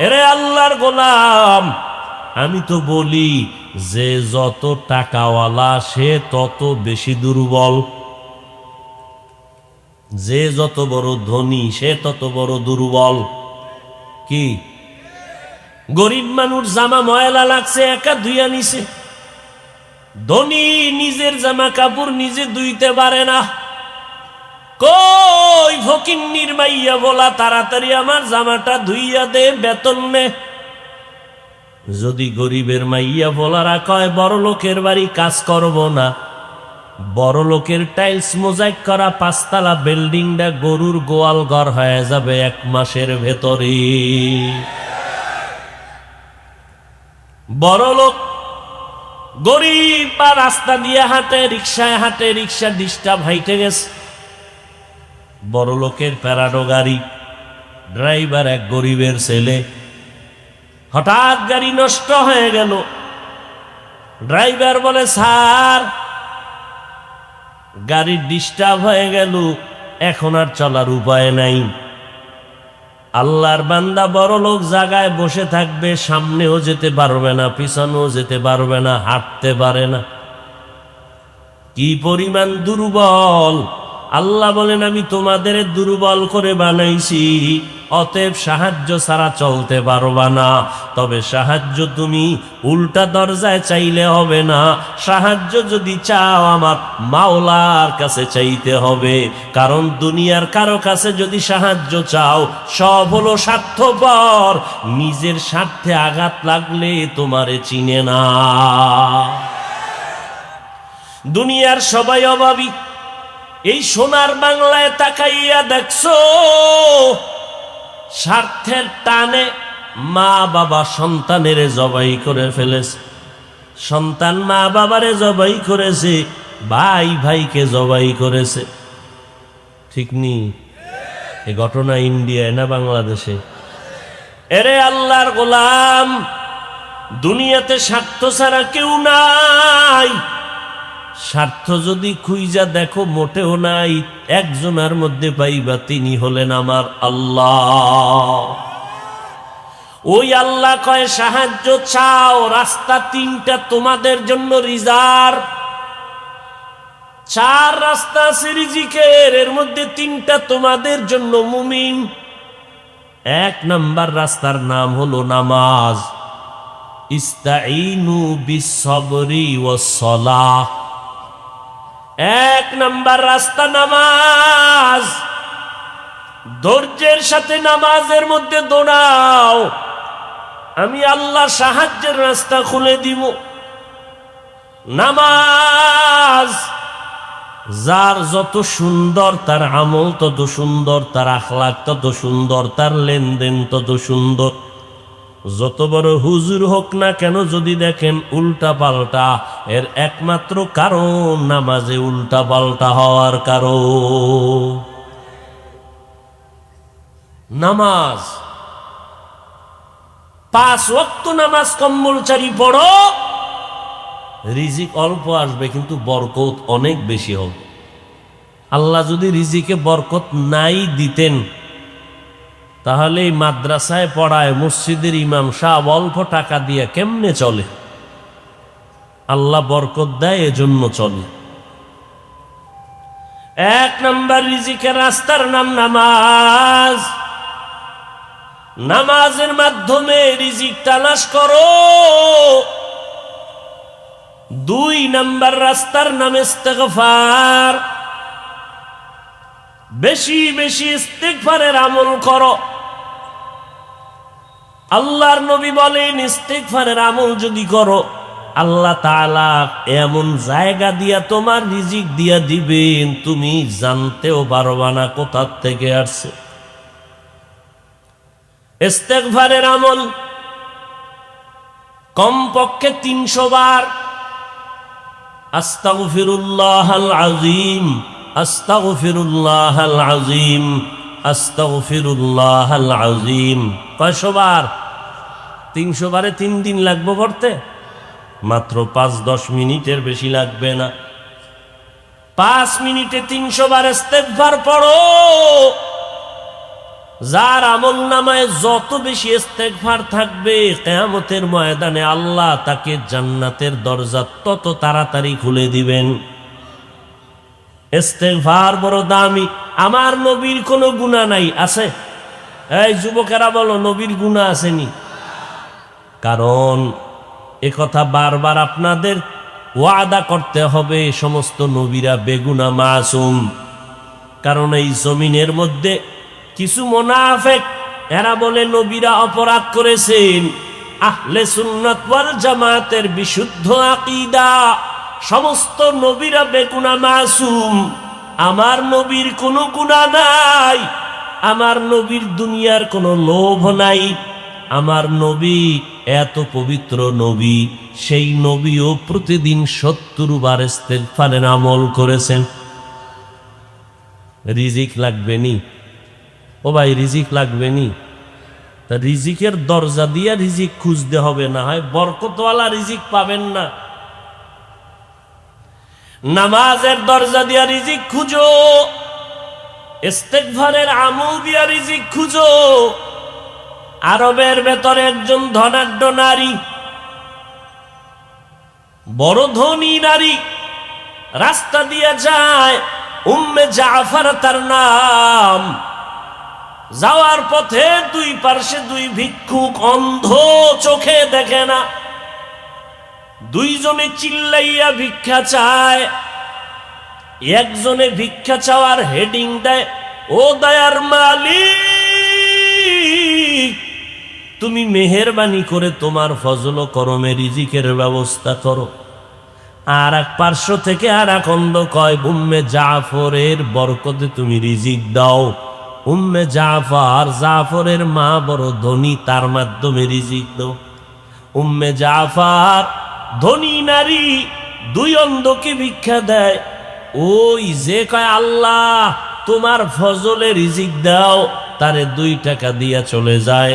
এরে আল্লাহর গোলাম, আমি তো বলি যে যত টাকাওয়ালা সে তত বেশি দুর্বল, যে যত বড় ধনী সে তত বড় দুর্বল। কি? গরিব মানুষ জামা ময়লা লাগছে, একা ধুইয়া নিছে। ধনী নিজের জামা কাপড় নিজে ধুইতে পারে না। কই ফকিন্নির মাইয়া বলা, তাড়াতাড়ি আমার জামাটা ধুইয়া দে, বেতন নে। যদি গরিবের মাইয়া বলারা কয় বড় লোকের বাড়ি কাজ করব না, বড় লোকের টাইলস মোজাইক করা 5 তলা বিল্ডিংটা গরুর গোয়াল ঘর হয়ে যাবে 1 মাসের ভেতরে। বড় লোক গরিব বা রাস্তা দিয়ে হাঁটে, রিক্সায় হাঁটে, রিক্সা ডিস্টার্ব হাইটে গেছে। বড় লোকের প্যারাডো গাড়ি, ড্রাইভার এক গরিবের ছেলে। হঠাৎ গাড়ি নষ্ট হয়ে গেল। ড্রাইভার বলে, স্যার গাড়ি ডিস্টার্ব হয়ে গেল, এখন আর চলার উপায় নাই। আল্লাহর বান্দা বড় লোক জায়গায় বসে থাকবে, সামনেও যেতে পারবে না, পিছনেও যেতে পারবে না, হাঁটতে পারে না। কি পরিমাণ দুর্বল! আল্লাহ বলেন, আমি তোমাদের দুর্বল করে বানাইছি, অতএব সাহায্য ছাড়া চলতে পারবা না। তবে সাহায্য তুমি উল্টা দরজায় চাইলে হবে না, সাহায্য যদি চাও আমার মাওলার কাছে চাইতে হবে। কারণ দুনিয়ার কারো কাছে যদি সাহায্য চাও, সব হলো স্বার্থপর, নিজের স্বার্থে আঘাত লাগলে তোমারে চিনে না। দুনিয়ার সবাই অভাবী। এই সোনার বাংলায় তাকাইয়া দেখছো, স্বার্থের টানে মা বাবা সন্তানের জবাই করে ফেলেছে, সন্তান মা বাবারে জবাই করেছে, ভাই ভাইকে জবাই করেছে। ঠিক নি? এই ঘটনা ইন্ডিয়ায় না বাংলাদেশে? এরে আল্লাহর গোলাম, দুনিয়াতে স্বার্থ ছাড়া কেউ নাই। স্বার্থ যদি খুঁজা দেখো মোটেও নাই, একজনের মধ্যে পাইবা, তিনি হলেন আমার আল্লাহ। ওই আল্লাহ কয়, সাহায্য চাও, রাস্তা 3টা তোমাদের জন্য রিজার্ভ। 4 রাস্তা আছে রিজিকের, এর মধ্যে 3টা তোমাদের জন্য মুমিন। 1 নাম্বার রাস্তার নাম হলো নামাজ। ইস্তাঈনু বিস-সাবরি ওয়াস-সালাহ। 1 নাম্বার রাস্তা নামাজ। ধৈর্যের সাথে নামাজের মধ্যে দৌড়াও, আমি আল্লাহ সাহায্যের রাস্তা খুলে দিব। নামাজ যার যত সুন্দর তার আমল তত সুন্দর, তার আখলাক তত সুন্দর, তার লেনদেন তত সুন্দর। যত বড় হুজুর হোক না কেন, যদি দেখেন উল্টা পাল্টা, এর একমাত্র কারণ নামাজে উল্টা পাল্টা হওয়ার কারণ। নামাজ 5 ওয়াক্ত নামাজ কম্পালসরি পড়ো, রিজিক অল্প আসবে কিন্তু বরকত অনেক বেশি হবে। আল্লাহ যদি রিজিকে বরকত নাই দিতেন, তাহলে এই মাদ্রাসায় পড়ায় মসজিদের ইমাম সাহেব অল্প টাকা দিয়ে কেমনে চলে? আল্লাহ বরকত দেয়, এজন্য চলে। 1 নাম্বার রিজিকের রাস্তার নাম নামাজ। নামাজের মাধ্যমে রিজিক তালাশ করো। 2 নাম্বার রাস্তার নাম ইস্তেগফার। বেশি বেশি ইস্তেগফারের আমল করো। আল্লাহর নবী বলেন, ইস্তেগফারের আমল যদি করো, আল্লাহ তাআলা এমন জায়গা দিয়া তোমার রিজিক দিয়া দিবেন, তুমি জানতেও পারবা না কোথা থেকে আসছে। ইস্তেগফারের আমল কমপক্ষে 300 বার আস্তাগফিরুল্লাহাল আযীম, আস্তাগফিরুল্লাহাল আযীম, আস্তাগফিরুল্লাহাল আযীম। 500 বার? 300 বারে 3 দিন লাগবে পড়তে? মাত্র 5-10 মিনিটের বেশি লাগবে না। 5 মিনিটে 300 বার ইস্তেগফার পড়ো। যার আমল নামায় যত বেশি ইস্তেগফার থাকবে, কিয়ামতের ময়দানে আল্লাহ তাকে জান্নাতের দরজা তত তাড়াতাড়ি খুলে দিবেন। ইস্তেগফার বড় দামি। আমার নবীর কোনো গুনাহ নাই, আছে? এই যুবকেরা বলো, নবীর গুনাহ আসেনি? কারণ একথা বারবার আপনাদের ওয়াদা করতে হবে, সমস্ত নবীরা বেগুনাহ মাসুম। কারণ এই জমিনের মধ্যে কিছু মুনাফিক, এরা বলে নবীরা অপরাধ করেছেন। আহলে সুন্নাত ওয়াল জামাতের বিশুদ্ধ আকীদা, সমস্ত নবীরা বেগুনাহ মাসুম। আমার নবীর কোনো গুনাহ নাই, আমার নবীর দুনিয়ার কোনো লোভ নাই। আমার নবী এত পবিত্র নবী, সেই নবীও প্রতিদিন 70 বার ইস্তেগফারের আমল করেছেন। রিজিক লাগবে নি? ও ভাই, রিজিক লাগবে নি? তা রিজিকের দরজা দিয়া রিজিক খুঁজতে হবে, না হয় বরকতওয়ালা রিজিক পাবেন না। নামাজের দরজা দিয়া রিজিক খুঁজো, ইস্তেগফারের আমল দিয়া রিজিক খুঁজো। আরবের ভেতরে একজন ধনাঢ্য নারী, বড় ধনী নারী, রাস্তা দিয়ে যায়, উম্মে জাফর তার নাম। যাওয়ার পথে 2 পার্শ্বে 2 ভিক্ষুক, অন্ধ, চোখে দেখে না। 2 জনে চিল্লাইয়া ভিক্ষা চায়। একজনে ভিক্ষা চাওয়ার হেডিং দেয়, ও দয়ার মালিক, তুমি মেহেরবানি করে তোমার ফজল ও করমে রিজিকের ব্যবস্থা করো। আর এক পার্শ্ব থেকে আর এক অন্ধ কয়, উম্মে জাফরের বরকতে তুমি রিজিক দাও। উম্মে জাফর, জাফরের মা বড় ধনী, তার মাধ্যমে রিজিক দাও। উম্মে জাফর ধনী নারী, 2 অন্ধকে ভিক্ষা দেয়। ওই যে কয় আল্লাহ তোমার ফজলে রিজিক দাও, তারে 2 টাকা দিয়া চলে যায়।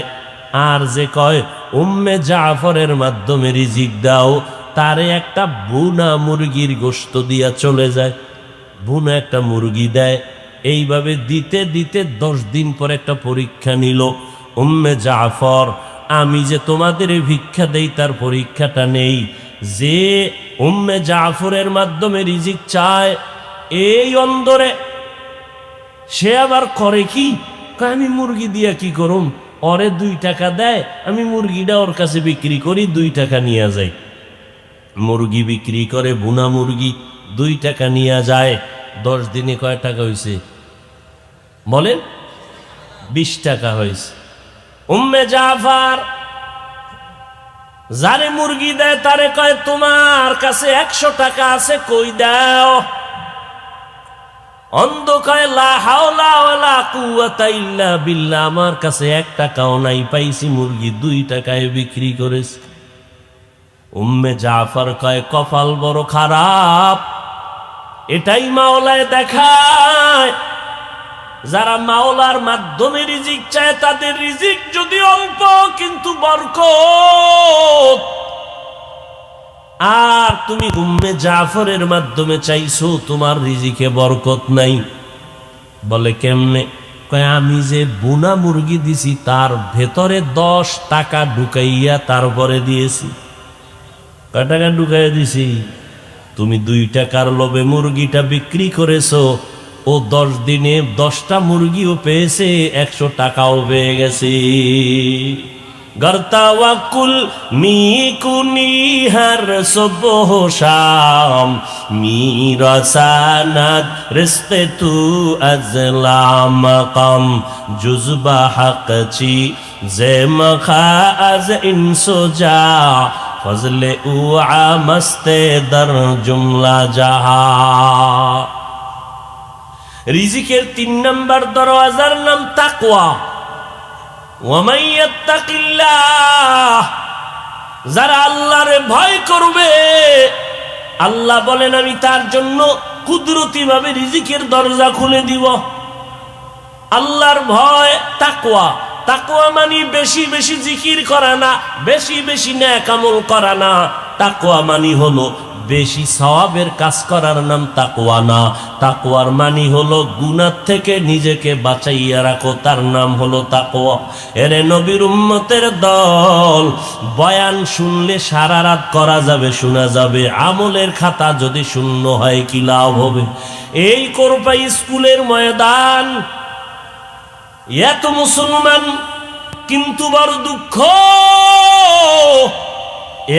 আর যে কয় উম্মে জাফরের মাধ্যমে রিজিক দাও, তারে একটা বুনা মুরগির গোশত দিয়া চলে যায়। বুনা একটা মুরগি দেয়। এইভাবে দিতে দিতে 10 দিন পর একটা পরীক্ষা নিল। উম্মে জাফর, আমি যে তোমাদের ভিক্ষা দেই তার পরীক্ষাটা নেই। যে উম্মে জাফরের মাধ্যমে রিজিক চায়, এই অন্দরে সে আবার করে কি, আমি মুরগি দিয়া কি করুম? ওরে 2 টাকা দেয়, আমি মুরগিটা ওর কাছে বিক্রি করি, 2 টাকা নিয়ে যাই। মুরগি বিক্রি করে, বুনা মুরগি, 2 টাকা নিয়ে যায়। 10 দিনে কয় টাকা হয়েছে বলেন? 20 টাকা হয়েছে। উম্মে জাফর যারে মুরগি দেয় তারে কয় তোমার কাছে 100 টাকা আছে, কই দাও? অন্ধ কয় লা হাওলা ওয়ালা কুওয়াতা ইল্লা বিল্লাহ, আমার কাছে 1 টাকাও নাই, পাইছি মুরগি 2 টাকায় বিক্রি করেছি। উম্মে জাফর কয় কপাল বড় খারাপ, এটাই মাওলায় দেখায় যারা মাওলার মাধ্যমে রিজিক চায় তাদের রিজিক যদি অল্প কিন্তু বরকত। আর তুমি উম্মে জাফরের মাধ্যমে চাইছো, তোমার রিজিকে বরকত নাই। বলে কেমনে? কয় আমি যে বুনা মুরগি দিছি তার ভেতরে 10 টাকা ঢুকাইয়া তারপরে দিয়েছি। কয় টাকা ঢুকাইয়া দিছি? তুমি 2 টাকার লোভে মুরগিটা বিক্রি করেছো, ও 10 দিনে 10টা মুরগিও পেয়েছে, 100 টাকাও পেয়ে গেছে। গর্তাওয়াকুল মিকুনি হর সুবহ শাম মিরাসানাত রিজকে তু আজলাম মাকাম জুজবা হকচি জে মখা আজ ইনসুজা ফজলে উ আমস্তে দর জুমলা জাহা। রিজিকের 3 নম্বর দরওয়াজার নাম তাকওয়া। ওয়ামান ইয়াত্তাকিল্লাহ, যারা আল্লাহরে ভয় করবে, আল্লাহ বলেন আমি তার জন্য কুদরতি ভাবে রিজিকের দরজা খুলে দিব। আল্লাহর ভয় তাকওয়া। তাকওয়া মানে বেশি বেশি জিকির করা না, বেশি বেশি নেক আমল করা না। তাকওয়া মানে হলো বেশি সওয়াবের কাজ করার নাম তাকওয়া না। তাকওয়ার মানে হলো গুনাহ থেকে নিজেকে বাঁচাইয়া রাখো, তার নাম হলো তাকওয়া। এরে নবীর উম্মতের দল, বয়ান শুনলে সারা রাত করা যাবে, শোনা যাবে, আমলের খাতা যদি শূন্য হয় কি লাভ হবে? এই কোরপাই স্কুলের ময়দান, এত মুসলমান, কিন্তু বড় দুঃখ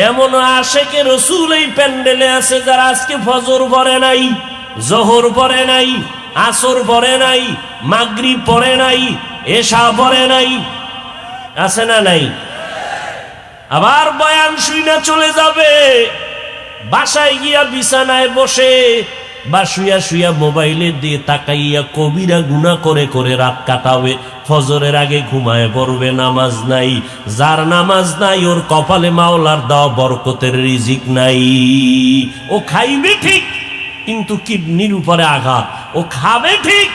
এমন আশেকে রসুল এই প্যান্ডেলে আছে যারা আজকে ফজর পড়ে নাই, জোহর পড়ে নাই, আসর পড়ে নাই, মাগরিব পড়ে নাই, এশা পড়ে নাই। আছে না নাই? আবার বয়ান শুইনা চলে যাবে, বাসায় গিয়া বিছানায় বসে বা শুয়া শুয়া মোবাইলের দিয়ে তাকাইয়া কবিরা গুনাহ করে করে রাত কাটাবে। ফজরের আগে ঘুমায় পড়বে, নামাজ নাই। যার নামাজ নাই ওর কপালে মাওলার দেওয়া বরকতের রিজিক নাই। ও খাইবে ঠিক কিন্তু কিডনির উপরে আঘাত, ও খাবে ঠিক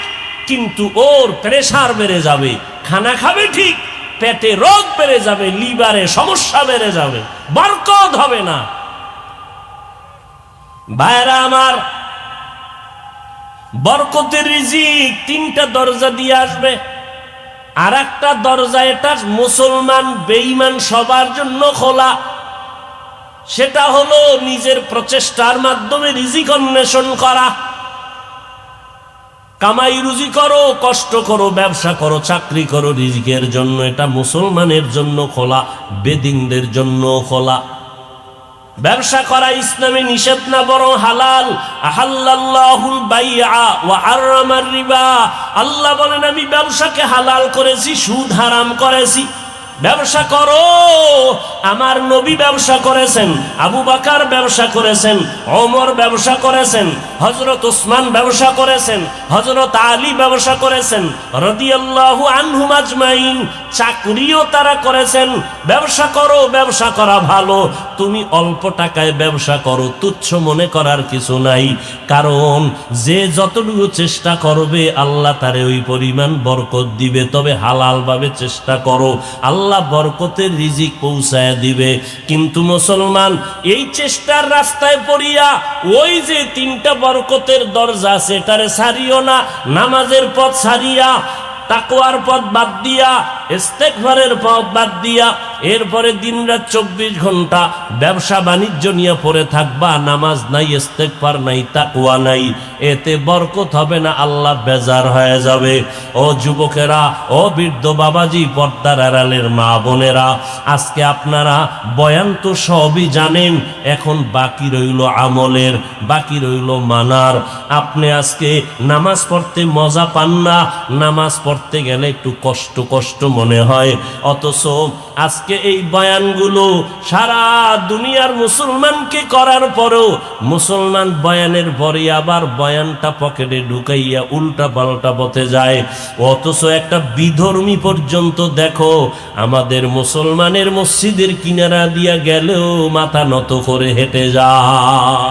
কিন্তু ওর প্রেসার বেড়ে যাবে। খানা খাবে ঠিক, পেটে রোগ বেড়ে যাবে, লিভারে সমস্যা বেড়ে যাবে, বরকত হবে না। ভাইরা আমার, বরকতের রিজিক 3টা দরজা দিয়ে আসবে। আর একটা দরজা এটা মুসলমান বেঈমান সবার জন্য খোলা, সেটা হলো নিজের প্রচেষ্টার মাধ্যমে রিজিক অন্বেষণ করা। কামাই রুজি করো, কষ্ট করো, ব্যবসা করো, চাকরি করো রিজিকের জন্য। এটা মুসলমানের জন্য খোলা, বেদিনদের জন্য খোলা। ব্যবসা করা ইসলামে নিষেধ না, বরং হালাল। আহাল্লাল্লাহুল বাইআ ওয়া হারামার রিবা। আল্লাহ বলেন আমি ব্যবসাকে হালাল করেছি, সুদ হারাম করেছি। ব্যবসা করো। আমার নবী ব্যবসা করেছেন, আবু বকর ব্যবসা করেছেন, ওমর ব্যবসা করেছেন, হযরত ওসমান ব্যবসা করেছেন, হযরত আলী ব্যবসা করেছেন রাদিয়াল্লাহু আনহুম আজমাইন। চাকরিও তারা করেছেন। ব্যবসা করো, ব্যবসা করা ভালো। তুমি অল্প টাকায় ব্যবসা করো, তুচ্ছ মনে করার কিছু নাই। কারণ যে যতটুকু চেষ্টা করবে আল্লাহ তারে ওই পরিমাণ বরকত দিবে। তবে হালাল ভাবে চেষ্টা করো, আল্লাহ বরকতের রিজিক পৌঁছায় দিবে। কিন্তু মুসলমান এই চেষ্টার রাস্তায় পড়িয়া ওই যে 3টা বরকতের দরজা আছে এটারে ছাড়িও না। নামাজের পথ ছাড়িয়া, তাকওয়ার পথ বাদ দিয়া, ইস্তেগফারের পথ বাদ দিয়া, এরপরে দিনরাত 24 ঘন্টা ব্যবসা বাণিজ্য নিয়ে পড়ে থাকবা, নামাজ নাই, ইস্তেগফার নাই, তাকওয়া নাই, এতে বরকত হবে না, আল্লাহ বেজার হয়ে যাবে। ও যুবকেরা, ও বৃদ্ধ বাবাজি, পর্দার আড়ালের মা বোনেরা, আজকে আপনারা বয়ান তো সবই জানেন, এখন বাকি রইল আমলের, বাকি রইল মানার। আপনি আজকে নামাজ পড়তে মজা পান না, নামাজ পড়তে গেলে একটু কষ্ট কষ্ট মনে হয়, অথচ আজকে এই বয়ানগুলো সারা দুনিয়ার মুসলমানকে করার পরেও মুসলমান বয়ানের পরে আবার বয়ানটা পকেটে ঢুকাইয়া উল্টা পাল্টা পথে যায়। অথচ একটা বিধর্মী পর্যন্ত দেখো আমাদের মুসলমানের মসজিদের কিনারা দিয়া গেলেও মাথা নত করে হেঁটে যায়,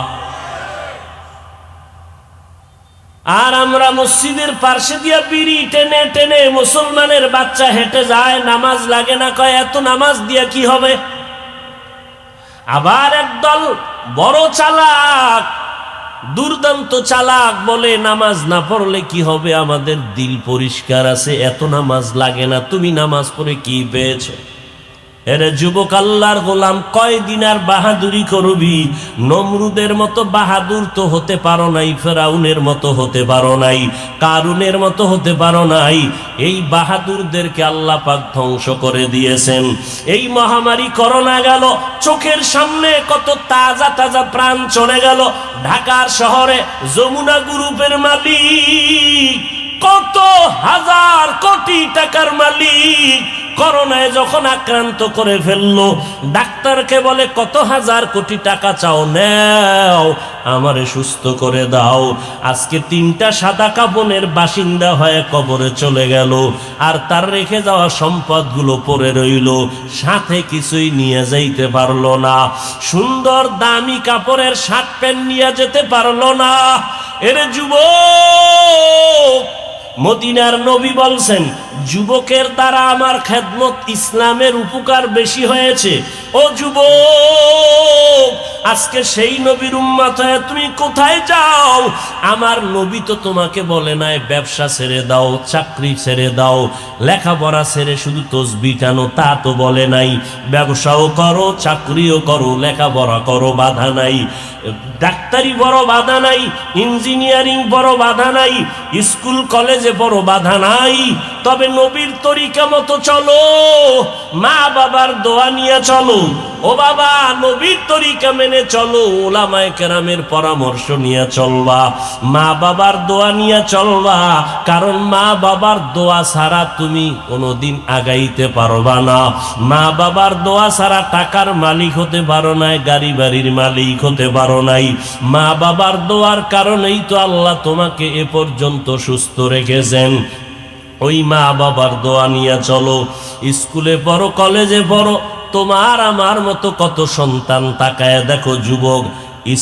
আর আমরা মসজিদের পার্শ্বে দিয়া বিড়ি টেনে টেনে মুসলমানের বাচ্চা হেঁটে যায়, নামাজ লাগে না, কয় এত নামাজ দিয়া কি হবে। আবার একদল বড় চালাক, দুর্দান্ত চালাক বলে নামাজ না পড়লে কি হবে, আমাদের দিল পরিষ্কার আছে, এত নামাজ লাগে না, তুমি নামাজ পড়ে কি পেয়েছো। এরে যুবক, আল্লাহর গোলাম, কয়দিন আর বাহাদুরি করবি? নমরুদের মতো বাহাদুর তো হতে পারো নাই, ফেরাউনের মতো হতে পারো নাই, কারুনের মতো হতে পারো নাই। এই বাহাদুরদেরকে আল্লাহ পাক ধ্বংস করে দিয়েছেন। এই মহামারী করোনা গেল, চোখের সামনে কত তাজা তাজা প্রাণ চলে গেল। ঢাকার শহরে যমুনা গ্রুপের মালিক, কত হাজার কোটি টাকার মালিক, করোনায় যখন আক্রান্ত করে ফেললো, ডাক্তারকে বলে কত হাজার কোটি টাকা চাও, নাও, আমারে সুস্থ করে দাও। আজকে 3টা সাদা কাফনের বাসিন্দা হয়ে কবরে চলে গেল, আর তার রেখে যাওয়া সম্পদগুলো পড়ে রইল, সাথে কিছুই নিয়ে যাইতে পারলো না। সুন্দর দামি কাপড়ের শার্ট প্যান্ট নিয়ে যেতে পারলো না। এরে যুবক, মদিনার নবী বলছেন, যুবকের দ্বারা আমার খেদমত, ইসলামের উপকার বেশি হয়েছে। ও যুবক, আজকে সেই নবীর উম্মত হয়ে তুমি কোথায় যাও? আমার নবী তো তোমাকে বলে নাই ব্যবসা ছেড়ে দাও, চাকরি ছেড়ে দাও, লেখাপড়া ছেড়ে শুধু তসবিহ টানো, তা তো বলে নাই। ব্যবসাও করো, চাকরিও করো, লেখাপড়া করো, বাধা নাই। ডাক্তারি বড় বাধা নাই, ইঞ্জিনিয়ারিং বড় বাধা নাই, স্কুল কলেজে বড় বাধা নাই। তবে নবীর তরিকা মতো চলো, মা বাবার দোয়া নিয়ে চলো। ও বাবা, নবীর তরিকা মেনে চলো, ওলামায়ে কেরামের পরামর্শ নিয়ে চলবা, মা বাবার দোয়া নিয়ে চলবা। কারণ মা বাবার দোয়া ছাড়া তুমি কোনোদিন আগাইতে পারবা না। মা বাবার দোয়া ছাড়া টাকার মালিক হতে পারো নাই, গাড়ি বাড়ির মালিক হতে পারো নাই। মা বাবার দোয়ার কারণেই তো আল্লাহ তোমাকে এ পর্যন্ত সুস্থ রেখেছেন। ওই মা বাবার দোয়া নিয়ে চলো। স্কুলে পড়ো, কলেজে পড়ো, তোমার আমার মতো কত সন্তান, তাকায় দেখো যুবক,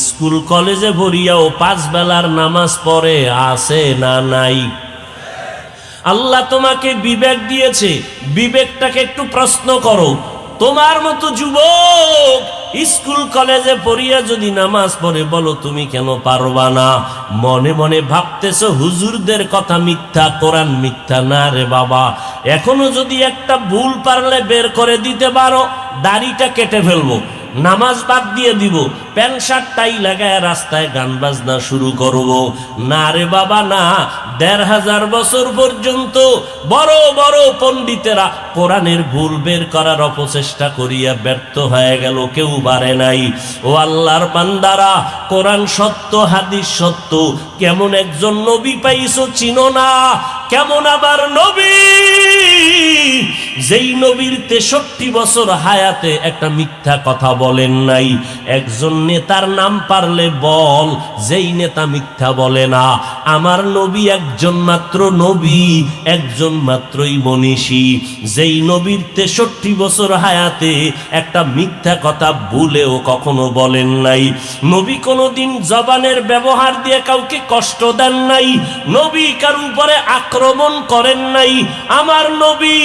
স্কুল কলেজে ভরিয়াও 5 বেলার নামাজ পড়ে, আছে না নাই? আল্লাহ তোমাকে বিবেক দিয়েছে, বিবেকটাকে একটু প্রশ্ন করো। তোমার মতো যুবক স্কুল কলেজে পড়িয়া যদি নামাজ পড়ে, বলো তুমি কেন পারবা না? মনে মনে ভাবতেছো হুজুরদের কথা মিথ্যা, কোরআন মিথ্যা। না রে বাবা, এখনো যদি একটা ভুল পারলে বের করে দিতে পারো, দাড়িটা কেটে ফেলবো, নামাজ বাদ দিয়ে দিব, প্যান্ট শার্ট টাই লাগায় রাস্তায় গান বাজনা শুরু করব। না রে বাবা না। 1500 বছর পর্যন্ত বড় বড় পণ্ডিতেরা কোরআনের ভুল বের করার অপচেষ্টা করিয়া ব্যর্থ হয়ে গেল, কেউ পারে নাই। ও আল্লাহর বান্দারা, কোরআন সত্য, হাদিস সত্য। কেমন একজন নবী পাইছো চিনো না? কেমন আবার নবী, যেই নবীর 63 বছর হায়াতে একটা মিথ্যা কথা বলেন নাই। একজন নেতার নাম পারলে বল, যেই নেতা মিথ্যা বলে না। আমার নবী একজন মাত্র নবী, একজন মাত্রই মনীষী, যেই নবীর 63 বছর হায়াতে একটা মিথ্যা কথা ভুলেও কখনো বলেন নাই। নবী কোনোদিন জবানের ব্যবহার দিয়ে কাউকে কষ্ট দেন নাই, নবী কারো উপরে আক্রমণ করেন নাই, আমার নবী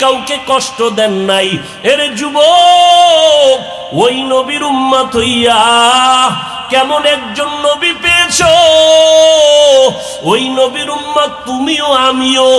কাউকে কষ্ট দেন নাই। এর যুবক, ওই নবীর উম্মত হইয়া কেমন একজন নবী পেয়েছো? ওই নবীর উম্মত তুমিও আমিও,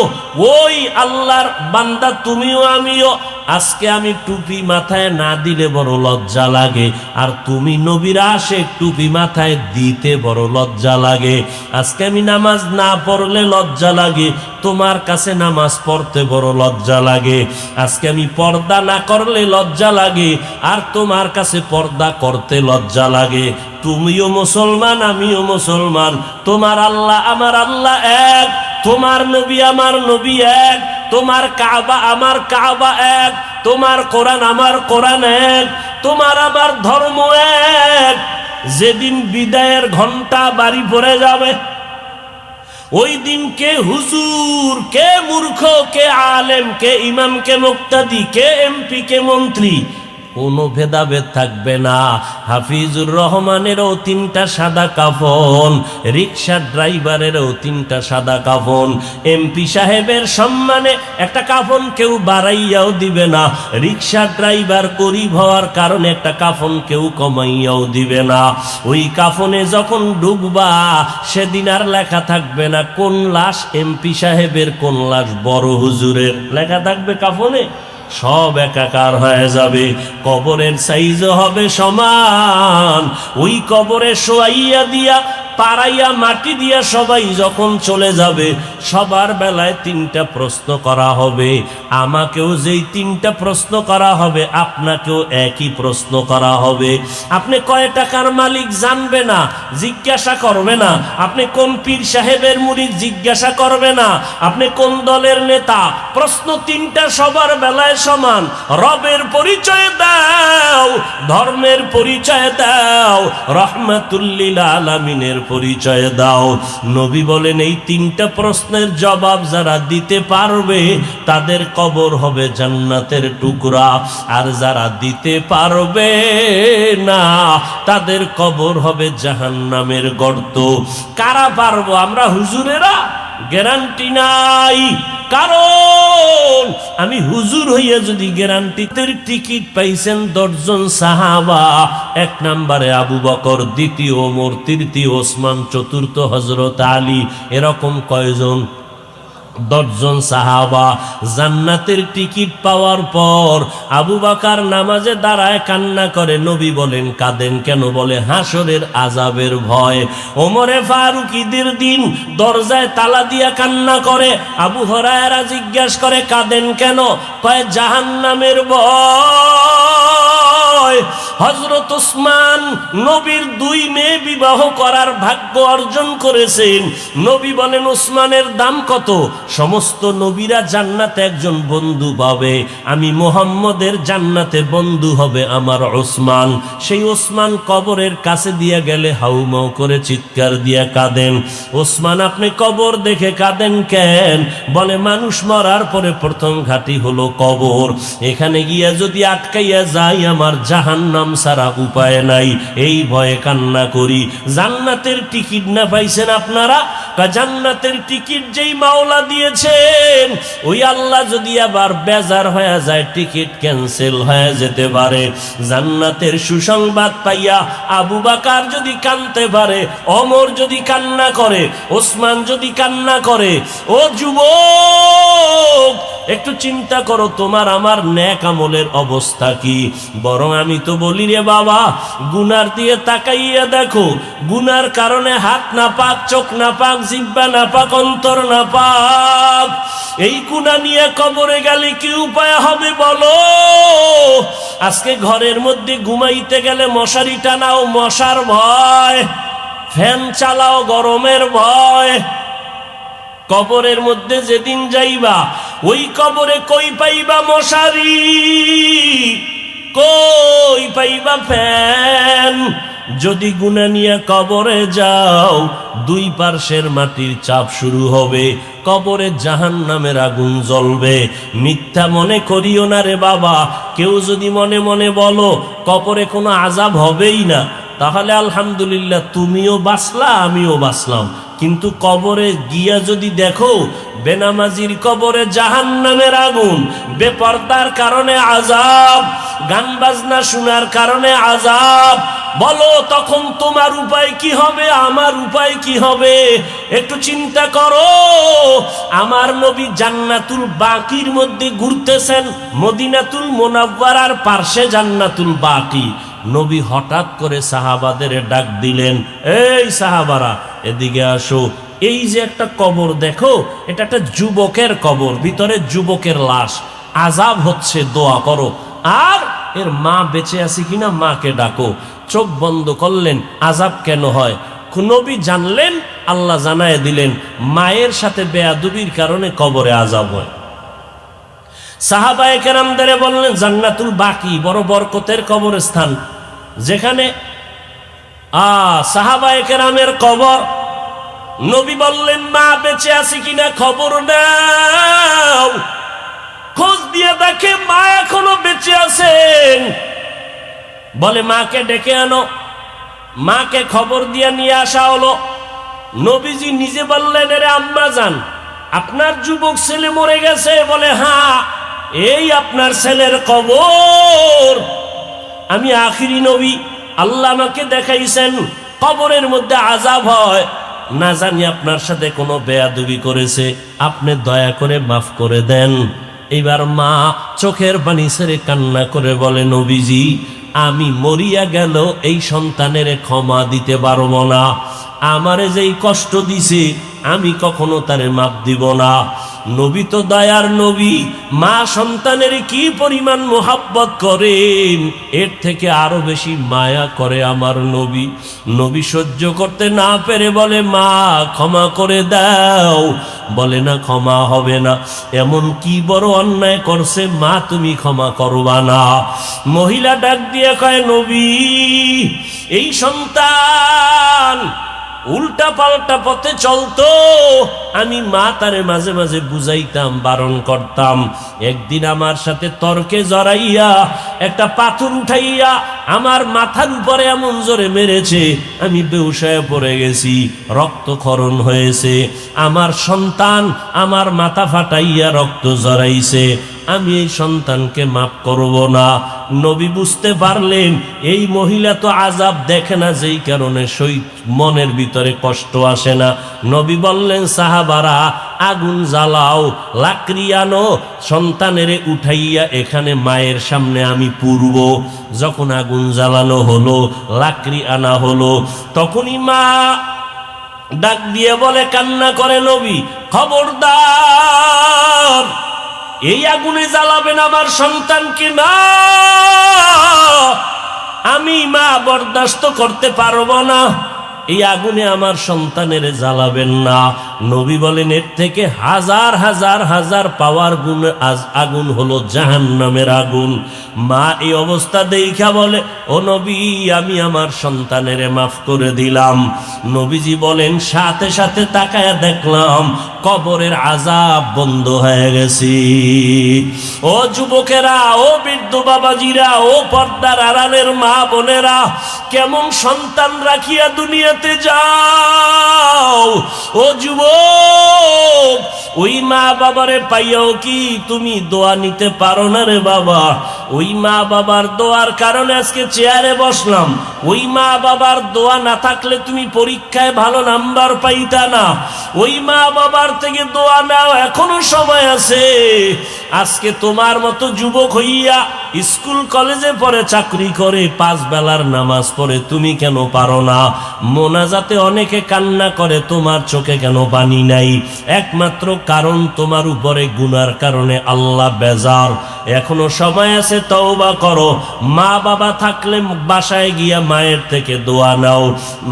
ওই আল্লাহর বান্দা তুমিও আমিও। আজকে আমি টুপি মাথায় না দিলে বড় লজ্জা লাগে, আর তুমি নবীর আশিক, টুপি মাথায় দিতে বড় লজ্জা লাগে। আজকে আমি নামাজ না পড়লে লজ্জা লাগে, তোমার কাছে নামাজ পড়তে বড় লজ্জা লাগে। আজকে আমি পর্দা না করলে লজ্জা লাগে, আর তোমার কাছে পর্দা করতে লজ্জা লাগে। তুমিও মুসলমান, আমিও মুসলমান, তোমার আল্লাহ আমার আল্লাহ এক, তোমার নবী আমার নবী এক, তোমার কাবা আমার কাবা এক, তোমার কোরআন আমার কোরআন এক, তোমার আমার ধর্ম এক। যেদিন বিদায়ের ঘন্টা বাড়ি পড়ে যাবে, ওই দিন কে হুজুর, কে মূর্খ, কে আলেম, কে ইমাম, কে মুক্তাদি, কে এমপি, কে মন্ত্রী, কোনো ভেদাভেদ থাকবে না। হাফিজুর রহমানেরও 3টা সাদা কাফন, রিক্সা ড্রাইভারেরও 3টা সাদা কাফন, এমপি সাহেবের সম্মানে একটা কাফন কেউ বাড়াইয়াও দিবে না, রিক্সা ড্রাইভার গরিব হওয়ার কারণে একটা কাফন কেউ কমাইয়াও দিবে না। ওই কাফনে যখন ডুববা, সেদিন আর লেখা থাকবে না কোন লাশ এমপি সাহেবের, কোন লাশ বড় হুজুরের, লেখা থাকবে কাফনে সব একাকার হয়ে যাবে। কবরের সাইজও হবে সমান। ওই কবরে শোয়াইয়া দিয়া, পাড়াইয়া মাটি দিয়া সবাই যখন চলে যাবে, সবার বেলায় 3টা প্রশ্ন করা হবে। আমাকেও যেই 3টা প্রশ্ন করা হবে, আপনাকেও একই প্রশ্ন করা হবে। আপনি কয় টাকার মালিক জানবে না, জিজ্ঞাসা করবে না। আপনি কোন পীর সাহেবের মুরিদ, জিজ্ঞাসা করবে না। আপনি কোন দলের নেতা, প্রশ্ন 3টা সবার বেলায় সমান। রবের পরিচয় দাও, ধর্মের পরিচয় দাও, রহমাতুল্লিল আলামিনের পরিচয় দাও। নবী বলেন এই 3টা প্রশ্নের জবাব যারা দিতে পারবে, তাদের কবর হবে জান্নাতের টুকরা, আর যারা দিতে পারবে না, তাদের কবর হবে জাহান্নামের গর্ত। কারা পারবো? আমরা হুজুরেরা? গ্যারান্টি নাই। কারণ আমি হুজুর হইয়া যদি গ্যারান্টিতে টিকিট পাইছেন 10 জন সাহাবা, 1 নম্বরে আবু বকর, দ্বিতীয় ওমর, তৃতীয় ওসমান, চতুর্থ হযরত আলী, এরকম কয়জন? 10 জন সাহাবা। জান্নাতের টিকিট পাওয়ার পর আবু বকর নামাজে দাঁড়ায় কান্না করে। নবী বলেন কাঁদেন কেন? বলে হাসরের আযাবের ভয়। ওমরে ফারুক ঈদের দিন দরজায় তালা দিয়া কান্না করে। আবু হুরায়রা জিজ্ঞাসা করে কাঁদেন কেন? কয় জাহান্নামের ভয়। হযরত ওসমান নবীর 2 মেয়ে বিবাহ করার ভাগ্য অর্জন করেছেন। নবী বলেন ওসমানের দাম কত? সমস্ত নবীরা জান্নাতে একজন বন্ধু পাবে, আমি মুহাম্মদের জান্নাতে বন্ধু হবে আমার ওসমান। সেই ওসমান কবরের কাছে দিয়ে গেলে হাউমাউ করে চিৎকার দিয়া কাঁদেন। ওসমান আপনি কবর দেখে কাঁদেন কেন? বলে মানুষ মরার পরে প্রথম ঘাটি হলো কবর, এখানে গিয়া যদি আটকাইয়া যাই আমার জাহান্নাম ছাড়া উপায় নাই, এই ভয়ে কান্না করি। জান্নাতের টিকিট না পাইছেন আপনারা? জান্নাতের টিকিট যেই মাওলা দিয়েছেন, ওই আল্লাহ যদি আবার বেজার হয়ে যায়, টিকিট ক্যান্সেল হয়ে যেতে পারে। জান্নাতের সুসংবাদ পাইয়া আবু বকর যদি কাঁদতে পারে, ওমর যদি কান্না করে, ওসমান যদি কান্না করে, ও যুবক একটু চিন্তা করো তোমার আমার নেক আমলের অবস্থা কি। বরং আমি তো বলি রে বাবা, গুনার দিয়ে তাকাইয়া দেখো, গুনার কারণে হাত না পাক, চোখ না পাক, জিহ্বা না পাক, অন্তর না পাক। এই গুনাহ নিয়ে কবরে গেলে কি উপায় হবে বলো? আজকে ঘরের মধ্যে ঘুমাইতে গেলে মশারি টানাও মশার ভয়, ফ্যান চালাও গরমের ভয়। কবরের মধ্যে যেদিন যাইবা, ওই কবরে কই পাইবা মশারি, কই পাইবা ফ্যান? যদি গুনাহ নিয়ে কবরে যাও, 2 পার্শ্বের মাটির চাপ শুরু হবে, কবরে জাহান্নামের আগুন জ্বলবে। মিথ্যা মনে করিও না রে বাবা। কেউ যদি মনে মনে বলো কবরে কোনো আযাব হবেই না, তাহলে আলহামদুলিল্লাহ, তুমিও বাঁচলা আমিও বাঁচলাম। কিন্তু কবরে গিয়া যদি দেখো, বেনামাজির কবরে জাহান্নামের আগুন, বেপরদার কারণে আযাব, গান বাজনা শোনার কারণে আযাব, বলো তখন তোমার উপায় কি হবে, আমার উপায় কি হবে? একটু চিন্তা করো। আমার নবী জান্নাতুল বাকির মধ্যে ঘুরতেছেন, মদিনাতুল মুনাওয়ারার পার্শ্বে জান্নাতুল বাকি। নবী হঠাৎ করে সাহাবাদের ডাক দিলেন, এই সাহাবারা এদিকে আসো। এই যে একটা কবর দেখো, এটা একটা যুবকের কবর, ভিতরে যুবকের লাশ, আযাব হচ্ছে, দোয়া করো। আর এর মা বেঁচে আছে কিনা মাকে ডাকো। চোখ বন্ধ করলেন, আযাব কেন হয়? নবী জানলেন, আল্লাহ জানায় দিলেন, মায়ের সাথে বেয়াদবির কারণে কবরে আযাব হয়। সাহাবায়ে কেরামদের বললেন, জান্নাতুল বাকি বড় বরকতের কবরস্থান, যেখানে সাহাবায়ে কেরামের কবর। নবী বললেন, মা বেঁচে আছে কিনা খবর নাও। খোঁজ দিয়ে দেখে মা এখনো বেঁচে আছেন। বলে, মাকে ডেকে আনো। মাকে খবর দিয়ে নিয়ে আসা হলো। নবীজি নিজে বললেন, এরে আম্মা জান, আপনার যুবক ছেলে মরে গেছে? বলে, হ্যাঁ, এই আপনার ছেলের কবর। আমি আখিরি নবী, আল্লাহ আমাকে দেখাইছেন কবরের মধ্যে আযাব হয়, না জানি আপনার সাথে কোনো বেয়াদবি করেছে, আপনি দয়া করে মাফ করে দেন। এইবার মা চোখের পানি ছেড়ে কান্না করে বলে, নবীজি, আমি মরিয়া গেল এই সন্তানের ক্ষমা দিতে পারবো না। আমারে যেই কষ্ট দিছে আমি কখনো তারে মাপ দিব না। নবী তো দয়ার নবী, মা সন্তানের কি পরিমাণ মোহাব্বত করেন, এর থেকে আরো বেশি মায়া করে আমার নবী। নবী সহ্য করতে না পেরে বলে, মা ক্ষমা করে দাও। বলে, না, ক্ষমা হবে না। এমন কি বড় অন্যায় করছে মা তুমি ক্ষমা করবা না? মহিলা ডাক দিয়ে কয়, নবী, এই সন্তান উল্টা পাল্টা পথে চলতো, আমি মা তারে মাঝে মাঝে বুঝাইতাম, বারণ করতাম। একদিন আমার সাথে তর্কে জড়াইয়া একটা পাথর উঠাইয়া আমার মাথার উপরে এমন জোরে মেরেছে, আমি বেহুশ হয়ে পড়ে গেছি, রক্তক্ষরণ হয়েছে। আমার সন্তান আমার মাথা ফাটাইয়া রক্ত জড়াইছে, আমি এই সন্তানকে মাফ করব না। নবী বুঝতে পারলেন এই মহিলা তো আযাব দেখে না, যেই কারণে মনের ভিতরে কষ্ট আসে না। নবী বললেন, সাহাবারা আগুন জ্বালাও, লাকড়ি আনো, সন্তানেরে উঠাইয়া এখানে মায়ের সামনে আমি পুরব। যখন আগুন জ্বালানো হলো, লাকড়ি আনা হলো, তখনই মা ডাক দিয়ে বলে, কান্না করে, নবী খবরদার, এই আগুনে জ্বালাবেন আমার সন্তানকে না, আমি মা বরদাস্ত করতে পারবো না, এই আগুনে আমার সন্তানের জ্বালাবেন না। নবী বলেন, এর থেকে হাজার হাজার হাজার পাওয়ার গুণ আগুন হলো জাহান্নামের আগুন। মা এই অবস্থা দেখা বলে, ও নবী, আমি আমার সন্তানের মাফ করে দিলাম। নবীজি বলেন, সাথে সাথে তাকায়া দেখলাম কবরের আযাব বন্ধ হয়ে গেছে। ও যুবকেরা, ও বৃদ্ধ বাবাজিরা, ও পর্দার আড়ালের মা বোনেরা, কেমন সন্তান রাখিয়া দুনিয়াতে যাও? ও যুবক, ওই মা বাবারে পাইয়াও কি তুমি দোয়া নিতে পারো না রে বাবা? ওই মা বাবার দোয়ার কারণে আজকে চেয়ারে বসলাম। ওই মা বাবার দোয়া না থাকলে তুমি পরীক্ষায় ভালো নাম্বার পাইতা না। ওই মা বাবার থেকে দোয়া নাও, এখনো সময় আছে। আজকে তোমার মতো যুবক হইয়া স্কুল কলেজে পড়ে চাকরি করে 5 বেলার নামাজ পড়ে, তুমি কেন পারো না? মোনাজাতে অনেকে কান্না করে, তোমার চোখে কেন পানি নাই? একমাত্র কারণ তোমার উপরে গুনার কারণে আল্লাহ বেজার। এখনো সময় আছে, তওবা করো। মা বাবা থাকলে বাসায় গিয়া মায়ের থেকে দোয়া নাও।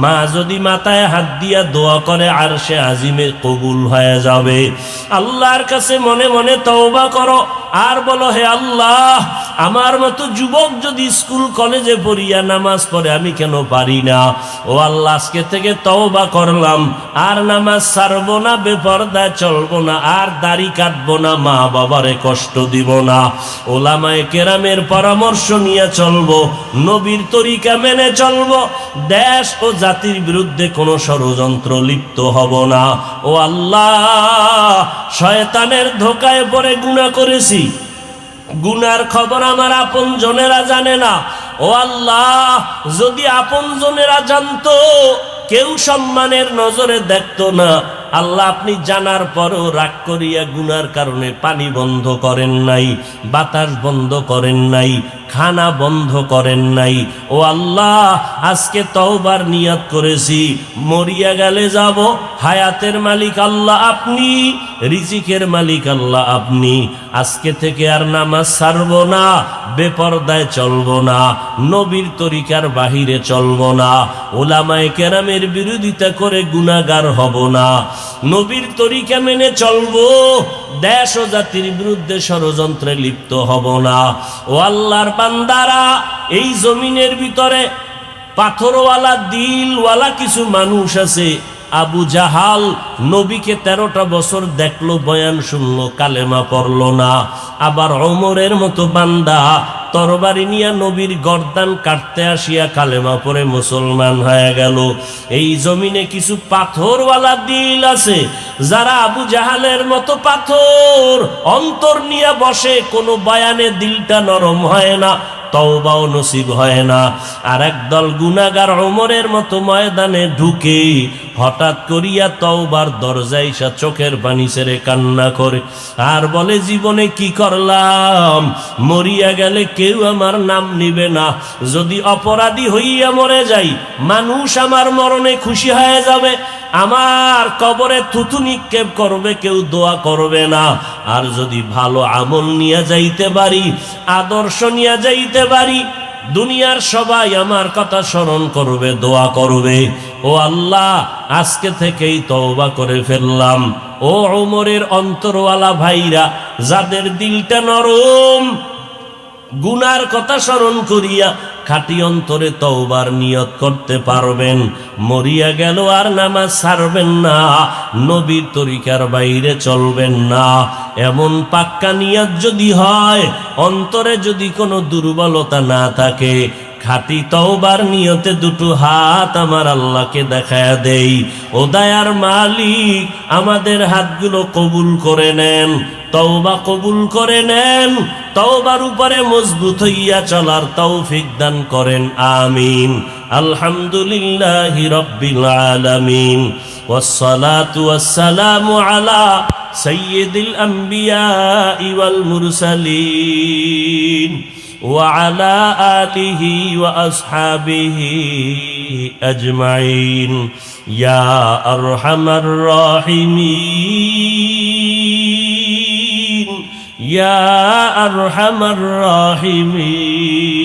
মা যদি মাথায় হাত দিয়া দোয়া করে, আরশে আজিমে কবুল হয়ে যাবে। আল্লাহর কাছে মনে মনে তওবা করো আর বলো, হে আল্লাহ, আমার মতো যুবক যদি স্কুল কলেজে পড়িয়া নামাজ পড়ে, আমি কেন পারি না? ও আল্লাহ, আজকে থেকে তওবা করলাম, আর নামাজ ছাড়বো না, বেপরদায় চলবো না, আর দাড়ি কাটবো না, মা বাবারে কষ্ট দিব না, ওলামায়ে কেরামের পরামর্শ নিয়ে চলবো, নবীর তরিকা মেনে চলবো, দেশ ও জাতির বিরুদ্ধে কোনো ষড়যন্ত্র লিপ্ত হব না। ও আল্লাহ, শয়তানের ধোকায় পড়ে গুনাহ করেছি, গুনার খবর আমার আপন জনেরা জানে না। ও আল্লাহ, যদি আপন জনেরা জানতো, কেউ সম্মানের নজরে দেখতো না। আল্লাহ, আপনি জানার পরও রাগ করিয়া গুনার কারণে পানি বন্ধ করেন নাই, বাতাস বন্ধ করেন নাই, খানা বন্ধ করেন নাই। ও আল্লাহ, আজকে তওবার নিয়ত করেছি, মরিয়া গেলে যাব। হায়াতের মালিক আল্লাহ আপনি, রিজিকের মালিক আল্লাহ আপনি। আজকে থেকে আর নামাজ ছাড়ব না, বেপরদায় চলব না, নবীর তরিকার বাহিরে চলব না, ওলামায়ে কেরামের বিরোধিতা করে গুনাহগার হব না, নবীর তরিকা মেনে চলব, দেশ ও জাতির বিরুদ্ধে ষড়যন্ত্রে লিপ্ত হব না। ও আল্লাহর বান্দারা, এই জমিনের ভিতরে পাথরওয়ালা দিলওয়ালা কিছু মানুষ আছে। আবু জাহাল নবীকে 13টা বছর দেখলো, বয়ান শুনলো, কালেমা পড়লো না। আবার ওমরের মতো বান্দা তরবারি নিয়ে নবীর গর্দান কাটতে আসিয়া কালেমা পড়ে মুসলমান হয়ে গেল। এই জমিনে কিছু পাথরওয়ালা দিল আছে, যারা আবু জাহালের মতো পাথর অন্তর নিয়ে বসে, কোনো বয়ানে দিলটা নরম হয় না, তওবাও নসিব হয় না। আর একদল গুনাহগার ওমরের মতো ময়দানে ঢুকে হঠাৎ করিয়া তওবার দরজায় এসে চোখের পানি ছেড়ে কান্না করে আর বলে, জীবনে কি করলাম, মরিয়া গেলে কেউ আমার নাম নিবে না, যদি অপরাধী হইয়া মরে যাই মানুষ আমার মরণে খুশি হয়ে যাবে, আমার কবরে থুতু নিক্ষেপ করবে, কেউ দোয়া করবে না। আর যদি ভালো আমল নিয়ে যাইতে পারি, আদর্শ নিয়ে যাইতে পারি, দুনিয়ার সবাই আমার কথা স্মরণ করবে, দোয়া করবে। ও আল্লাহ, আজকে থেকেই তওবা করে ফেললাম। ও ওমরের অন্তরওয়ালা ভাইরা, যাদের দিলটা নরম, গুনার কথা স্মরণ করিয়া খাঁটি অন্তরে তওবার নিয়ত করতে পারবেন, মরিয়া গেল আর নামাজ ছাড়বেন না, নবীর তরিকার বাইরে চলবেন না, এমন পাক্কা নিয়ত যদি হয়, অন্তরে যদি কোনো দুর্বলতা না থাকে, খাঁটি তওবার নিয়তে দুটো হাত আমার আল্লাহকে দেখায়া দেই। ও দয়ার মালিক, আমাদের হাতগুলো কবুল করে নেন, তওবা কবুল করে নেন, তওবার উপরে মজবুত হইয়া চলার তৌফিক দান করেন, আমিন। আলহামদুলিল্লাহি রাব্বিল আলামিন, ওয়াসসালাতু ওয়াসসালামু আলা সাইয়্যিদিল আমবিয়া ওয়াল মুরসালিন ওয়া আলা আলিহি ওয়া আসহাবিহি আজমাইন, ইয়া আরহামার রাহিমিন, ইয়া আরহামার রাহিমিন।